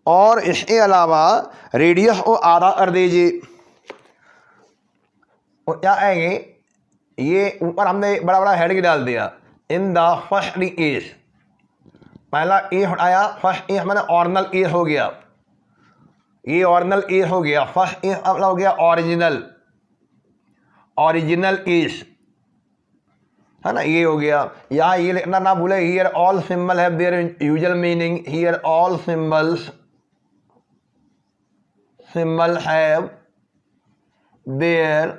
और इसके अलावा रेडियस को आधा कर दीजिए। तो क्या आएंगे? ये ऊपर हमने बड़ा बड़ा हेड डाल दिया, इन द फर्स्ट केस, पहला केस हटाया, फर्स्ट केस मैंने ऑर्डिनल केस हो गया, ये ऑर्डिनल केस हो गया। फर्स्ट केस अपना हो गया ओरिजिनल केस, है ना, ये हो गया। यहाँ ये लिखना ना भूले, here all symbol have their usual meaning, here all symbol have their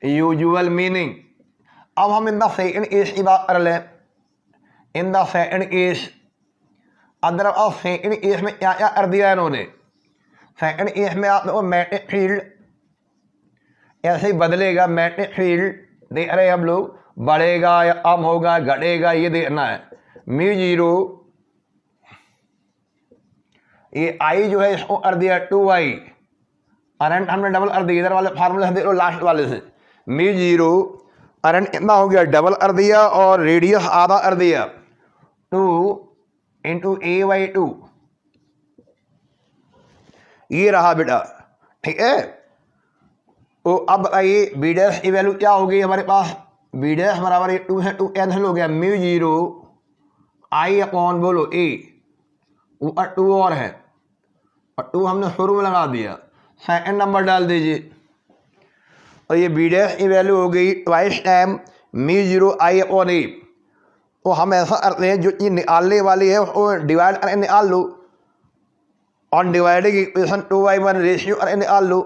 usual meaning. अब हम इन द सेकंड केस की बात कर लें। इन द सेकंड केस, अंदर अब सेकंड केस में क्या क्या कर दिया इन्होंने। सेकंड केस में आप देखो मैग्नेटिक फील्ड ऐसे ही बदलेगा। मैग्नेटिक फील्ड देख रहे हैं हम लोग, बढ़ेगा या कम होगा, घटेगा, ये देखना है। म्यू जीरो, ये आई जो है इसको कर दिया 2i, करंट हमने डबल कर दिया। इधर वाले फार्मूले से देख लो लास्ट वाले से, म्यू जीरो करंट कितना हो गया, डबल कर दिया और रेडियस आधा कर दिया, 2 इंटू a/2। ये रहा बेटा, ठीक है। तो अब बताइए बी डैश की वैल्यू क्या होगी हमारे पास। बी डैश बराबर 2 से 2 कैंसिल हो गया, म्यू जीरो आई अपॉन बोलो ए, ऊपर 2 और है और 2 हमने शुरू में लगा दिया। सेकंड नंबर डाल दीजिए और ये बी डैश की वैल्यू हो गई ट्वाइस टाइम म्यू जीरो आई अपॉन ए। तो हम ऐसा करते हैं, जो चीज़ निकालने वाली है उसको डिवाइड करके निकाल लो, ऑन डिवाइडिंग इक्वेशन 2/1 रेशियो करके निकाल लो,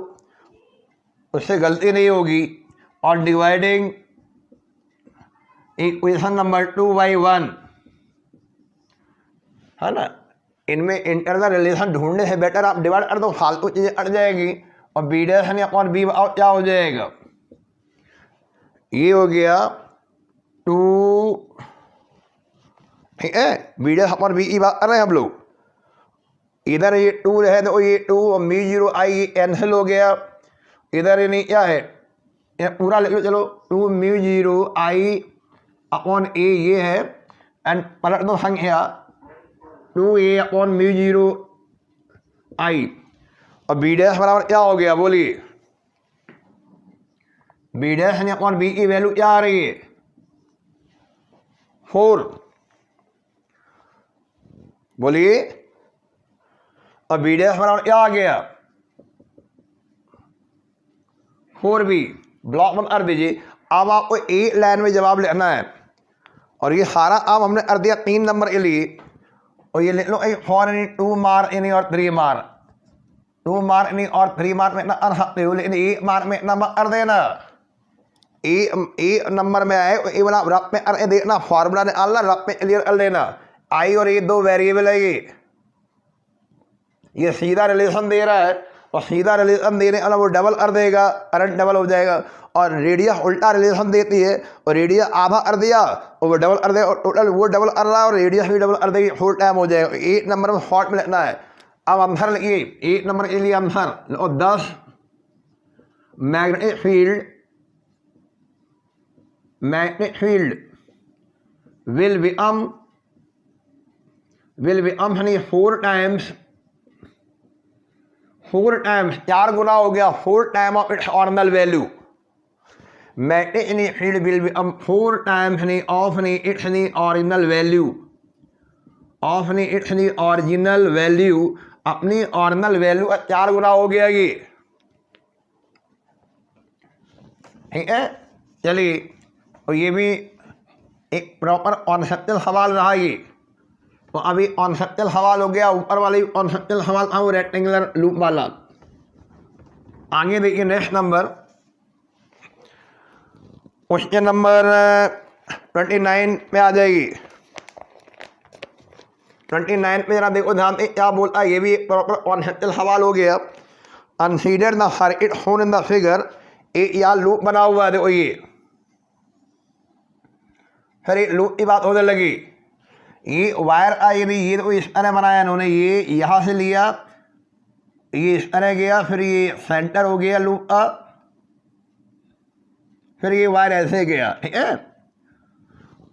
उससे गलती नहीं होगी। ऑन डिवाइडिंग इक्वेशन नंबर 2/1 है ना, इनमें इंटरनल रिलेशन ढूंढने से बेटर आप डिवाइड कर दो, फालतू चीज़ें अट जाएगी और बी डैश अपॉन बी क्या हो जाएगा। ये हो गया 2, ठीक है। बी डैश अपॉन बी की बात कर रहे हैं हम लोग। इधर ये 2 रहे तो ये 2 और म्यू जीरो आई कैंसिल हो गया। इधर ये नहीं क्या है, ये पूरा लिख लो चलो, 2 म्यू जीरो आई अपॉन ए ये है, एंड पलट दो संख्या 2a अपॉन म्यू जीरो आई। और बी डैश बराबर क्या हो गया बोलिए, बी डैश अपॉन बी की वैल्यू क्या आ रही है 4, बोलिए। और बी डैश बराबर क्या आ गया 4b। ब्लॉक में कर दीजिए। अब आपको एक लाइन में जवाब लिखना है और ये सारा अब हमने कर दिया 3 नंबर के लिए। और ये लिख लो 4 यानी 2 मार्क यानी और 3 मार्क, 2 मार्क यानी और 3 मार्क में इतना कर सकते हो, लेकिन 1 मार्क में इतना मत कर देना। ए नंबर में आए ए वाला रफ में कर देखना, फार्मूला निकालना, रफ में क्लियर कर लेना। आई और ए 2 वेरिएबल है, ये सीधा रिलेशन दे रहा है और सीधा रिलेशन देने वाला वो डबल कर देगा, करंट डबल हो जाएगा। और रेडियस उल्टा रिलेशन देती है और रेडियस आधा कर दिया और वो डबल कर देगा, और टोटल वो डबल कर रहा है और रेडियस भी डबल कर देगी, फुल टाइम हो जाएगा। 1 नंबर में शॉर्ट में लिखना है। अब आंसर लिखिए, 1 नंबर के लिए आंसर और 10 मैग्नेटिक फील्ड विल बिकम यानी 4 टाइम्स 4 गुना हो गया, 4 time of its original value. Magnetic field will become 4 times of its original value, it's original value, अपनी ऑरिजिनल वैल्यू का 4 गुना हो गया ये, ठीक है। चलिए, और ये भी एक प्रॉपर कॉन्सेप्चुअल सवाल रहा ये। तो अभी कॉन्सेप्चुअल सवाल हो गया, ऊपर वाली कॉन्सेप्चुअल सवाल था वो रेक्टेंगुलर लूप वाला। आगे देखिए नेक्स्ट नंबर, क्वेश्चन नंबर 29 में आ जाएगी। 29 में जरा देखो ध्यान से क्या बोलता है, ये भी एक प्रॉपर कॉन्सेप्चुअल सवाल हो गया। Consider the circuit shown in the figure, एक यहाँ लूप बना हुआ है, देखो ये फिर एक लूप की बात होने लगी। ये वायर का ये तो इस तरह बनाया इन्होंने, ये यहाँ से लिया, ये इस तरह गया, फिर ये सेंटर हो गया लूप का, फिर ये वायर ऐसे गया, ठीक है।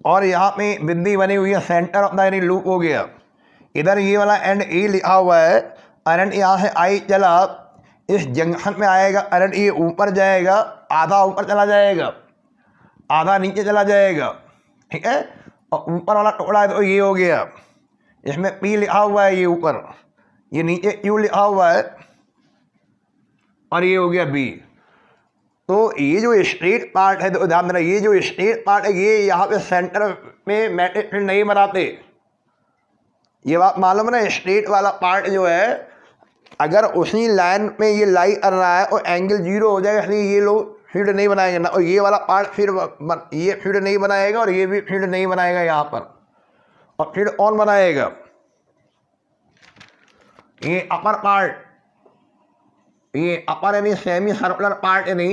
और यहाँ पे बिंदी बनी हुई है, सेंटर ऑफ द यानी लूप हो गया। इधर ये वाला एंड ए लिखा हुआ है, करंट यहाँ से आई चला, इस जंक्शन में आएगा, करंट ये ऊपर जाएगा, आधा ऊपर चला जाएगा, आधा नीचे चला जाएगा, ठीक है। और ऊपर वाला टुकड़ा है तो ये हो गया, इसमें पी लिखा हुआ है, ये ऊपर, ये नीचे क्यू लिखा हुआ है और ये हो गया बी। तो ये जो स्ट्रेट पार्ट है, तो ध्यान देना, ये जो स्ट्रेट पार्ट है ये यहाँ पे सेंटर में मैग्नेटिक फील्ड नहीं बनाते, ये बात मालूम है ना। स्ट्रेट वाला पार्ट जो है अगर उसी लाइन में ये लाई कर रहा है और एंगल 0 हो जाएगा, इसलिए ये लोग फील्ड नहीं बनाएंगे ना, और ये वाला पार्ट फिर ये फील्ड नहीं बनाएगा और ये भी फील्ड नहीं बनाएगा यहाँ पर, और फील्ड ऑन बनाएगा। ये अपर पार्ट, ये अपर यानी सेमी सर्कुलर पार्ट यानी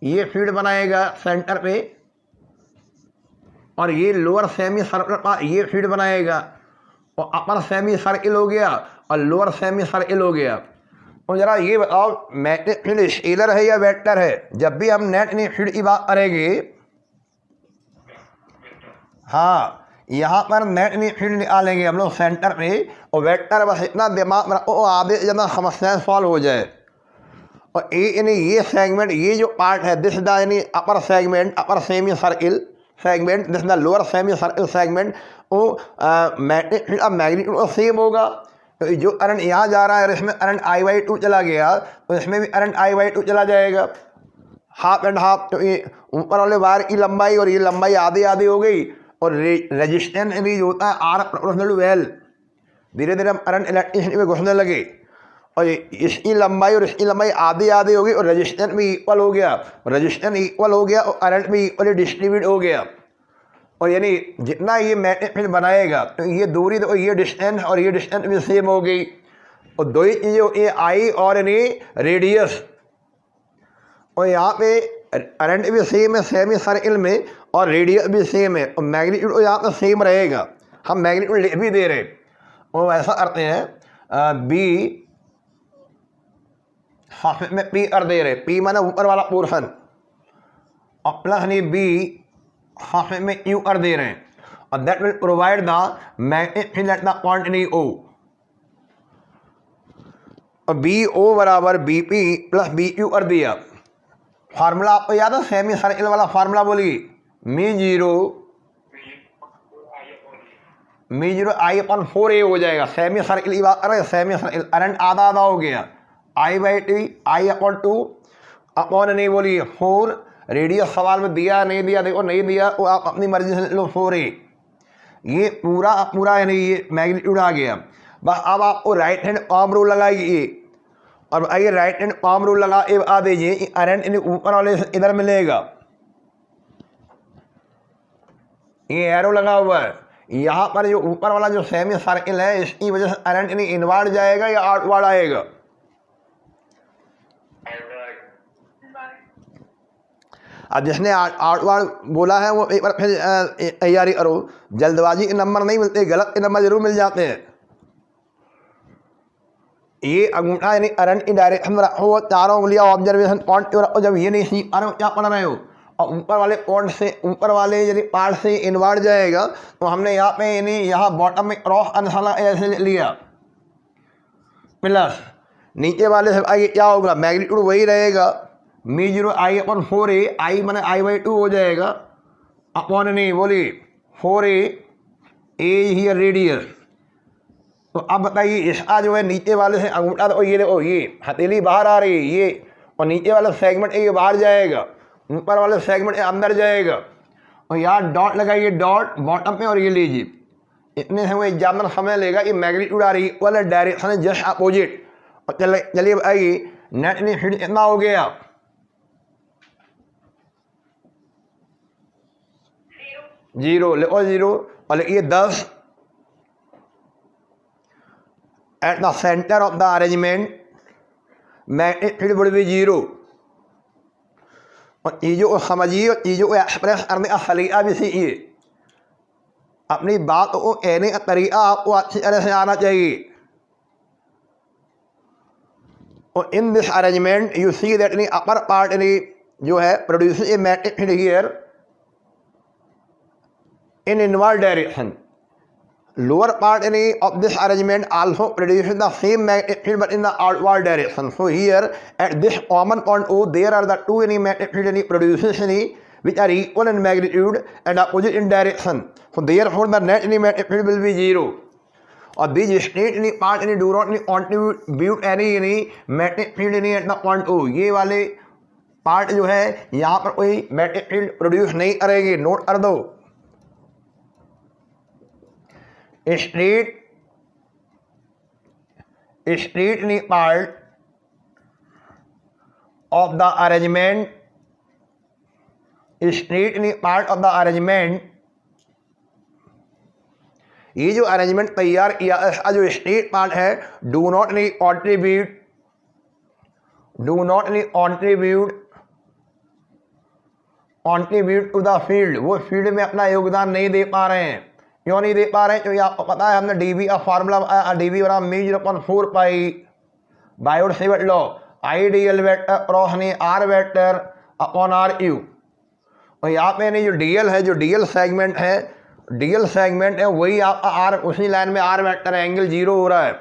ये फील्ड बनाएगा सेंटर पे, और ये लोअर सेमी सर्कुलर पार्ट ये फील्ड बनाएगा, और अपर सेमी सर्किल हो गया और लोअर सेमी सर्किल हो गया। और ज़रा ये बताओ मैग्नेटिक फील्ड स्केलर है या वेक्टर है? जब भी हम नेट ने फील्ड की बात करेंगे, हाँ यहाँ पर नेट ने फील्ड निकालेंगे हम लोग सेंटर पे, और वेक्टर बस इतना दिमाग में रखो आधे ज़्यादा समस्याएं सॉल्व हो जाए। और यानी ये सेगमेंट, ये जो पार्ट है दिस द यानी upper segment, upper semi circle segment, this the lower semi circle segment, वो मैग्नेटिक फील्ड अब मैग्नीट्यूड सेम होगा। तो जो करंट यहाँ जा रहा है इसमें करंट I/2 चला गया, तो इसमें भी करंट I/2 चला जाएगा, हाफ एंड हाफ। तो ये ऊपर वाले वायर की लंबाई और ये लंबाई आधी आधी हो गई, और रेजिस्टेंस भी जो होता है R प्रोपोर्शनल टू L, धीरे धीरे हम करंट इलेक्ट्रिसिटी में घुसने लगे, और इसकी लंबाई और इसकी लंबाई आधी आधी हो गई, और रेजिस्टेंस भी इक्वल हो गया, रेजिस्टेंस इक्वल हो गया और करंट भी इक्वली डिस्ट्रीब्यूट हो गया। और यानी जितना ये मैग्नेटिक फील्ड बनाएगा, तो ये दूरी तो ये डिस्टेंस और ये डिस्टेंस भी सेम हो गई, और दो ही चीज़ें ये आई और यानी रेडियस, और यहाँ पे करंट भी सेम है सेमी सर्किल में, और रेडियस भी सेम है, और मैग्नीट्यूड यहाँ पर सेम रहेगा। हम मैग्नीट्यूड लिख भी दे रहे, और ऐसा करते हैं बी हाफ में पी कर दे रहे, पी माने ऊपर वाला पोर्शन, और प्लस नहीं बी हाफ में क्यू कर दे रहे हैं, और that will provide the magnetic field at the point in O. और बी ओ बराबर B P plus B Q कर दिया। फार्मूला आपको याद है सेमी सर्किल वाला फार्मूला? बोलिए मी जीरो I/4A हो जाएगा। सेमी सर्किल की बात करें, सेमी सर्किल करंट आधा आधा हो गया, I/2 अपॉन नहीं बोलिए 4, रेडियस सवाल में दिया नहीं दिया, देखो नहीं दिया तो आप अपनी मर्जी से लो 4A। ये पूरा पूरा यानी ये मैग्नीट्यूड आ गया। बस अब आपको राइट हैंड पाम रूल लगाइए, और आइए राइट हैंड पाम रूल लगा आ दीजिए, करंट इन ऊपर वाले से इधर मिलेगा, ये एरो लगा हुआ है, यहाँ पर जो ऊपर वाला जो सेमी सर्किल है इसकी वजह से करंट इन इनवर्ड जाएगा या आउटवर्ड आएगा? अब जिसने आउटवर्ड बोला है वो एक बार फिर तैयारी करो, जल्दबाजी के नंबर नहीं मिलते, गलत के नंबर जरूर मिल जाते हैं। ये अंगूठा यानी करंट की डायरेक्शन में रखो, चारों उंगलियां ऑब्जर्वेशन पॉइंट पे रखो। जब ये नहीं सीख पा रहे हो क्या पढ़ रहे हो, और ऊपर वाले पॉइंट से ऊपर वाले यदि पार्ट से इनवर्ड जाएगा, तो हमने यहाँ पे यानी यहाँ बॉटम में क्रॉस अनसाला ऐसे लिया, प्लस नीचे वाले से आगे क्या होगा, मैग्नीट्यूड वही रहेगा, मी जीरो I/4A, आई मैंने I/2 हो जाएगा, अपॉन नहीं बोलिए 4A, ए ही रेडियस। तो अब बताइए इसका जो है नीचे वाले से अंगूठा, तो ये देखो ये हथेली बाहर आ रही है ये, और नीचे वाला सेगमेंट ये बाहर जाएगा, ऊपर वाले सेगमेंट अंदर जाएगा, और यहाँ डॉट लगाइए, डॉट बॉटम पे, और ये लीजिए। इतने से वो एग्जामिनर समय लेगा कि मैग्नीट्यूड आ रही है इक्वल, डायरेक्शन है जस्ट अपोजिट। और चलिए बताइए नेट ने फील्ड कितना हो गया? 0 लिखो 0, और लिखिए 10 eight the centre of the arrangement magnetic field would be 0। और चीज़ों को समझिए और चीज़ों को एक्सप्रेस करने का सलीका भी सीखिए। अपनी बात को कहने का तरीका आपको अच्छी तरह से आना चाहिए। और in this arrangement you see that in upper part जो है produce a magnetic field here in inward direction. Lower part of this arrangement also produces the same magnetic field but in the outward direction. So here at this common point O, there are the two magnetic field produces which are equal in magnitude and opposite in direction. So therefore the net magnetic field will be 0. Or these state part do not contribute any magnetic field at the point O. ये वाले part जो है यहाँ पर कोई magnetic field produce नहीं करेंगे, note कर दो। street any part of the arrangement, street any part of the arrangement, ये जो अरेंजमेंट तैयार किया इसका जो स्टेट पार्ट है, डू नॉट नी कॉन्ट्रीब्यूट टू द फील्ड, वो फील्ड में अपना योगदान नहीं दे पा रहे हैं। क्यों नहीं दे पा रहे हैं? क्योंकि आपको पता है हमने डीबी का फार्मूला डीबी बराबर μ0.4 pi Biot Savart law, ideal vector cross नहीं R vector upon R U. और यहाँ पे नहीं जो डीएल है, जो डीएल सेगमेंट है वही आपका आर, उसी लाइन में आर वेक्टर है, एंगल 0 हो रहा है।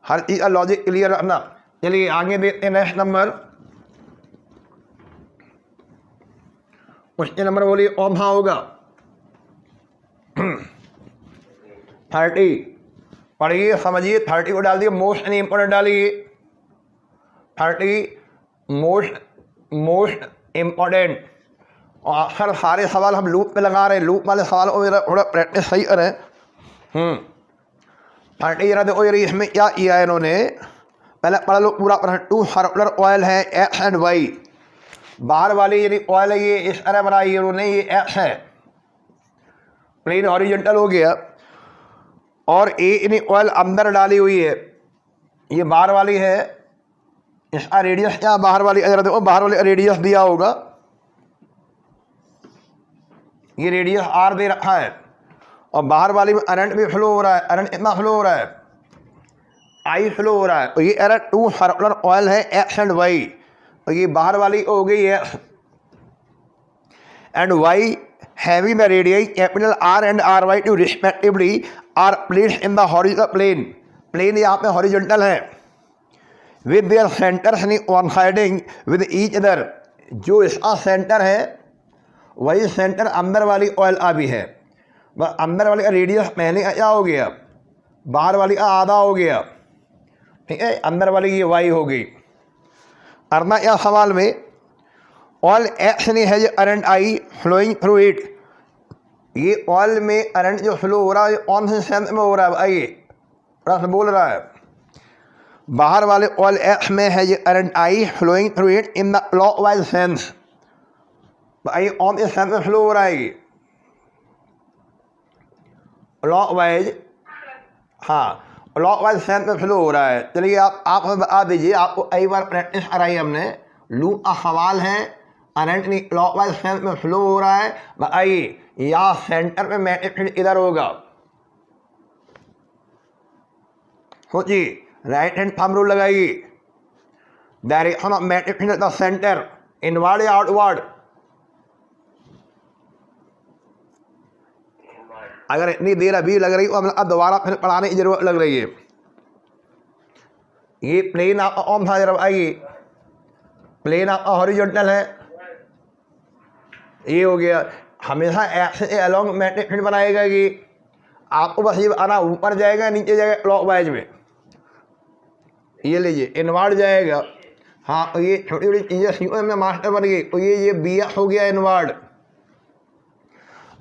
हर चीज़ का लॉजिक क्लियर रखना। चलिए आगे देखते हैं नेक्स्ट नंबर। क्वेश्चन नंबर बोलिए कौन सा होगा? 30 पढ़िए समझिए। 30 को डाल दिए, मोस्ट नहीं इंपॉर्टेंट डालिए। 30 मोस्ट इम्पॉर्टेंट। और अक्सर सारे सवाल हम लूप पे लगा रहे हैं, लूप वाले सवाल को मेरा थोड़ा प्रैक्टिस सही करें। 30 जरा देखो यार इसमें क्या किया है इन्होंने, पहले पढ़ लो पूरा। 2 सर्कुलर ऑयल है एक्स एंड वाई, बाहर वाली यानी ऑयल है ये इस तरह बनाई है उन्होंने, ये एक्स है, प्लेन हॉरिजॉन्टल हो गया। और ए यानी ऑयल अंदर डाली हुई है, ये बाहर वाली है, इसका रेडियस क्या बाहर वाली, अगर देखो बाहर वाली रेडियस दिया होगा, ये रेडियस आर दे रखा है। और बाहर वाली में करंट भी फ्लो हो रहा है, करंट इतना फ्लो हो रहा है, आई फ्लो हो रहा है। तो ये एरा 2 सर्कुलर ऑयल है एक्स एंड वाई, तो ये बाहर वाली हो गई है and Y having the radius capital R and R Y two respectively are placed in the horizontal plane, plane यहाँ पे हॉरिजॉन्टल है, with their centres coinciding with each other, जो इसका सेंटर है वही सेंटर अंदर वाली ऑयल का भी है। बस अंदर वाली का रेडियस पहले का क्या हो गया, बाहर वाली का आधा हो गया, ठीक है, अंदर वाली ये वाई हो गई। करना क्या सवाल में, ऑयल एक्स ने है current I flowing through it, ये ऑयल में करंट जो फ्लो हो रहा है कौन से सेंस में हो रहा है, आइए प्रश्न बोल रहा है। बाहर वाले ऑयल एक्स में है ये current I flowing through it in the clockwise sense, भाई कौन से सेंस में फ्लो हो रहा है ये, क्लॉकवाइज, हाँ क्लॉकवाइज सेंस में फ्लो हो रहा है। चलिए आप हमें बता दीजिए, आपको कई बार प्रैक्टिस कराई हमने, लूप का सवाल है, करंट नहीं क्लॉकवाइज सेंस में फ्लो हो रहा है, बताइए यहाँ सेंटर में मैग्नेटिक फील्ड इधर होगा, सोचिए, राइट हैंड थंब रूल लगाइए, direction of magnetic field the centre, inward या आउटवर्ड, अगर इतनी देर अभी लग रही हो अब दोबारा फिर पढ़ाने की जरूरत लग रही है। ये प्लेन आपका कौन सा जरा आइए, प्लेन आपका हॉरिजॉन्टल है, ये हो गया, हमेशा एक्स से अलोंग मैग्नेटिक फील्ड बनाएगा ये, आपको बस ये आना ऊपर जाएगा नीचे जाएगा क्लॉकवाइज में, ये लीजिए इनवर्ड जाएगा। हाँ तो ये छोटी छोटी चीज़ें सीखो में मास्टर बन गई। तो ये बी हो गया इनवर्ड,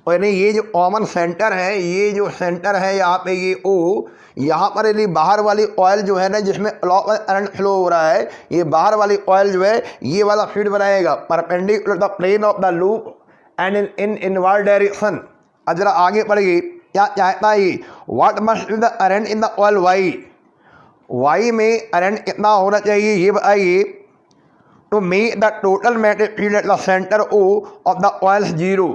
और नहीं ये जो कॉमन सेंटर है, ये जो सेंटर है यहाँ पे ये ओ, यहाँ पर यदि बाहर वाली ऑयल जो है ना जिसमें क्लॉकवाइज करंट फ्लो हो रहा है, ये बाहर वाली ऑयल जो है ये वाला फील्ड बनाएगा perpendicular the plane of the loop and in inward direction. अब जरा आगे बढ़ेगी, क्या चाहता है ये, what must be the current in the oil Y, Y में करंट कितना होना चाहिए ये बताइए, to make the total magnetic field at the centre O of the coil zero.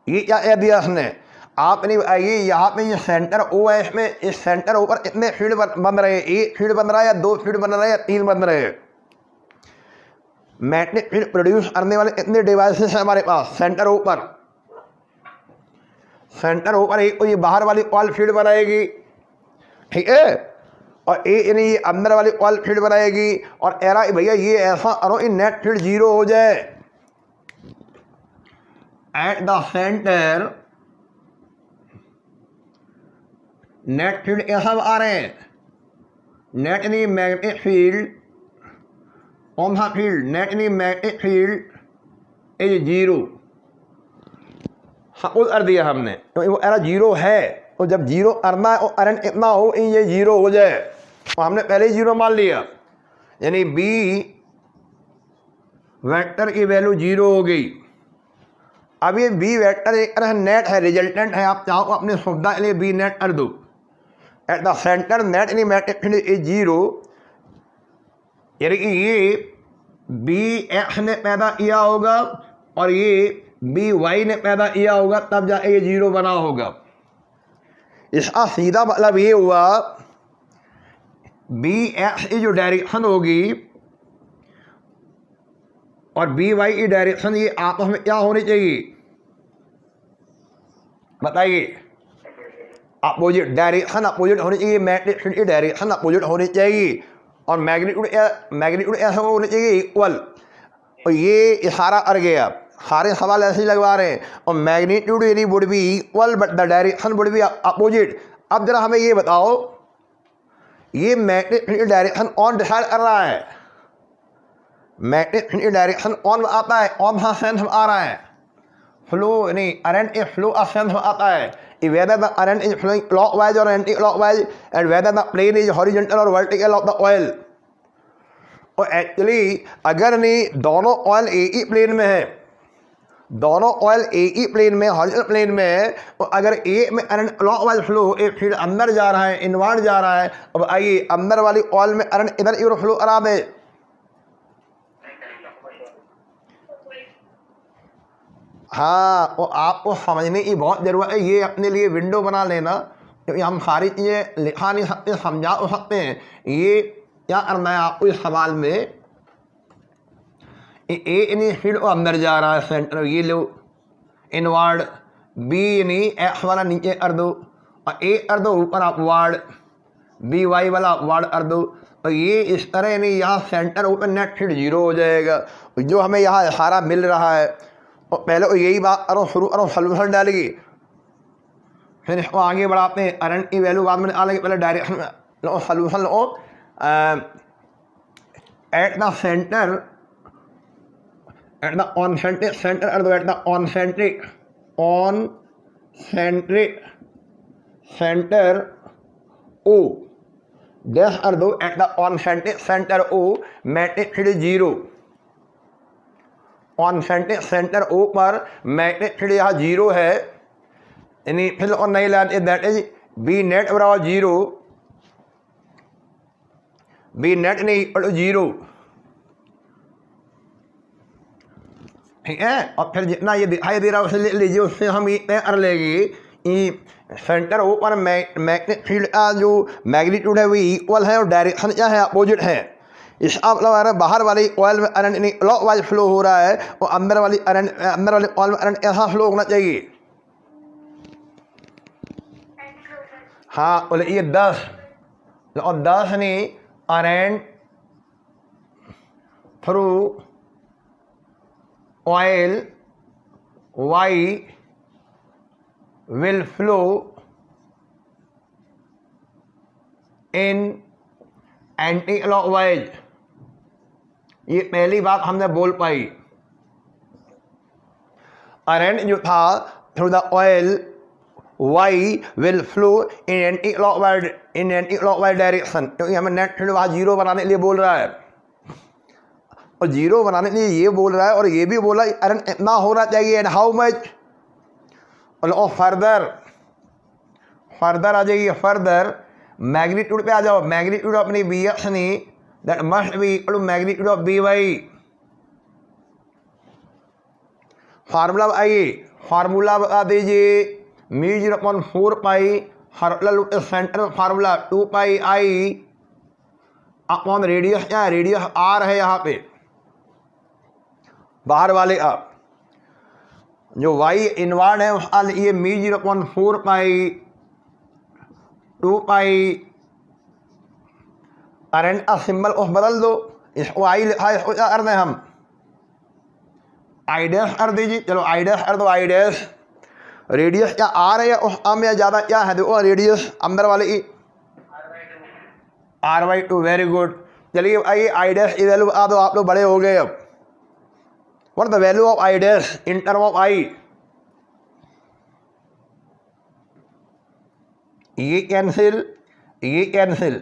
ये क्या कह दिया उसने, आपने आइए यहाँ पे ये सेंटर ओ है, इसमें इस सेंटर ऊपर इतने फील्ड बन रहे हैं, एक फील्ड बन रहा है या 2 फील्ड बन रहे हैं या 3 बन रहे हैं, मैग्नेटिक फील्ड प्रोड्यूस करने वाले इतने डिवाइसेस हैं हमारे पास। सेंटर ऊपर एक तो ये बाहर वाली ऑयल फील्ड बनाएगी, ठीक है, और यानी ये अंदर वाली ऑयल फील्ड बनाएगी, और एरा भैया ये ऐसा करो ये नेट फील्ड 0 हो जाए। Eight the centre net field कैसा आ रहे हैं, नेट यानी मैग्नेटिक फील्ड, कौन सा फील्ड, नेट यानी मैग्नेटिक फील्ड इज 0, सपोज कर दिया हमने, तो वो एरा 0 है, तो जब 0 करना है और करंट कितना हो ये 0 हो जाए, तो हमने पहले ही 0 मान लिया, यानी बी वेक्टर की वैल्यू 0 हो गई। अब ये बी वेक्टर एक तरह नेट है, रिजल्टेंट है, आप चाहो अपने सुविधा के लिए बी नेट कर दो। At the centre net in matrix is 0, यानी कि ये बी एक्स ने पैदा किया होगा और ये बी वाई ने पैदा किया होगा, तब जाके ये 0 बना होगा। इसका सीधा मतलब ये हुआ बी एक्स की जो डायरेक्शन होगी और बी वाई की डायरेक्शन ये आपस में क्या होनी चाहिए बताइए? अपोजिट, डायरेक्शन अपोजिट होनी चाहिए, मैट्रिक्स की डायरेक्शन अपोजिट होनी चाहिए और मैग्नीट्यूड ऐसा होना चाहिए इक्वल। और ये इशारा कर गया, सारे सवाल ऐसे ही लगवा रहे हैं। और मैग्नीट्यूड यानी would be equal but the direction would be opposite. अब जरा हमें ये बताओ, ये मैट्रिक्स की डायरेक्शन कौन डिसाइड कर रहा है? मैट्रिक्स की डायरेक्शन कौन आता है? कौन सा सेंस में आ रहा है? फ्लो यानी current is flow of sense में आता है। Whether the current is flowing clockwise or anti-clockwise and whether the plane is horizontal or vertical of the oil। और एक्चुअली अगर नहीं दोनों ऑयल एक ही प्लेन में है, दोनों ऑयल एक ही प्लेन में हॉरिजॉन्टल प्लेन में है, तो अगर एक में करंट क्लॉकवाइज फ्लो एक फील्ड अंदर जा रहा है, इनवर्ड जा रहा है, अब आइए अंदर वाली ऑयल में करंट इधर इधर फ्लो करा दे। हाँ, वो आपको समझने की बहुत ज़रूरत है। ये अपने लिए विंडो बना लेना, क्योंकि हम सारी चीज़ें लिखा नहीं सकते, समझा तो सकते हैं। ये क्या करना है आपको इस सवाल में, ए यानी फील्ड वो अंदर जा रहा है सेंटर, ये लो इनवर्ड, बी यानी एक्स वाला नीचे कर दो और ए कर दो ऊपर अपवर्ड, बी वाई वाला अपवर्ड कर दो। और ये इस तरह यानी यहाँ सेंटर ऊपर नेट फील्ड 0 हो जाएगा। जो हमें यहाँ इशारा मिल रहा है, और पहले तो यही बात करो, शुरू करो, सोल्यूशन डालेगी, फिर इसको आगे बढ़ाते हैं। करंट की वैल्यू बाद में डालेंगे, पहले डायरेक्शन लो, सोल्यूशन लो। At the centre, at the concentric centre, at the concentric centre O dash कर दो, at the concentric centre O matrix field 0। Concentric centre O पर मैग्नेटिक फील्ड यहाँ 0 है, यानी फिर और नहीं लाते, दैट इज बी नेट बराबर 0, बी नेट नहीं इक्वल 0, ठीक है। और फिर जितना ये दिखाई दे रहा है उसे ले लीजिए, उससे हम ये तय कर लेंगे कि सेंटर ओ पर मैग्नेटिक फील्ड का जो मैग्नीट्यूड है वो इक्वल है और डायरेक्शन क्या है? अपोजिट है। इसका मतलब बाहर वाली ऑयल में करंट क्लॉकवाइज फ्लो हो रहा है और अंदर वाली ऑयल में करंट ऐसा फ्लो होना चाहिए। हाँ, बोले ये 10 और 10 ने current through oil Y will flow in anti clockwise. ये पहली बात हमने बोल पाई। करंट जो था through the oil Y will flow in anti clockwise direction, क्योंकि हमें नेट फील्ड वहाँ 0 बनाने के लिए बोल रहा है, और 0 बनाने के लिए ये बोल रहा है, और ये भी बोला करंट इतना होना चाहिए एंड हाउ मच। और फर्दर आ जाइए, फर्दर मैग्नीट्यूड पे आ जाओ। मैग्नीट्यूड अपनी बी एक्स नहीं, that must be equal to magnitude of B Y. Formula आइए, फार्मूला बता दीजिए, mu 0.4 pi centre formula 2 pi I upon radius, क्या रेडियस आर है यहाँ पे बाहर वाले आप, जो वाई इनवर्ड है उसका ये म्यू 0.4 पाई 2 पाई, करंट का सिंबल उस बदल दो, इसको आई लिखा है, इसको क्या करना है हम आई डैश कर दीजिए। चलो आई डैश कर दो, आई डैश। रेडियस क्या आ रहा है उस आम या ज़्यादा क्या है? देखो रेडियस अंदर वाले की R/2, वेरी गुड। चलिए आइए आई डैश की वैल्यू बता दो, आप लोग बड़े हो गए अब। What the value of I dash in term of I? ये कैंसिल, ये कैंसिल,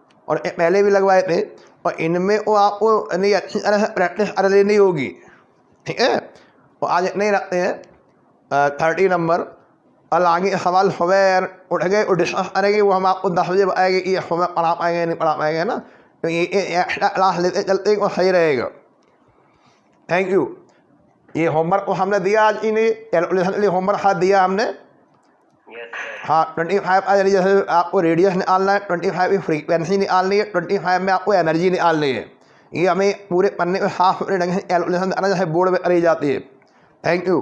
और पहले भी लगवाए थे, और इनमें वो आपको नहीं अच्छी तरह से प्रैक्टिस कर लेनी होगी, ठीक है। तो आज नहीं रखते हैं 30 नंबर। कल आगे सवाल सुबह उठ गए और डिस्कस करेंगे, वो हम आपको 10 बजे बताएंगे कि ये सुबह पढ़ा पाएंगे नहीं पढ़ा पाएंगे ना, तो ये एक्स्ट्रा क्लास लेते चलते वो सही रहेगा। Thank you. ये होमवर्क को हमने दिया आज, इन्हें कैलकुलेशन के लिए होमवर्क हाथ दिया हमने। हाँ 25 आज जैसे आपको रेडियस निकालना है, 25 की फ्रीक्वेंसी निकालनी है, 25 में आपको एनर्जी निकालनी है। ये हमें पूरे पन्ने में साफ ढंग से कैलकुलेशन करना जैसे बोर्ड में करी जाती है। Thank you.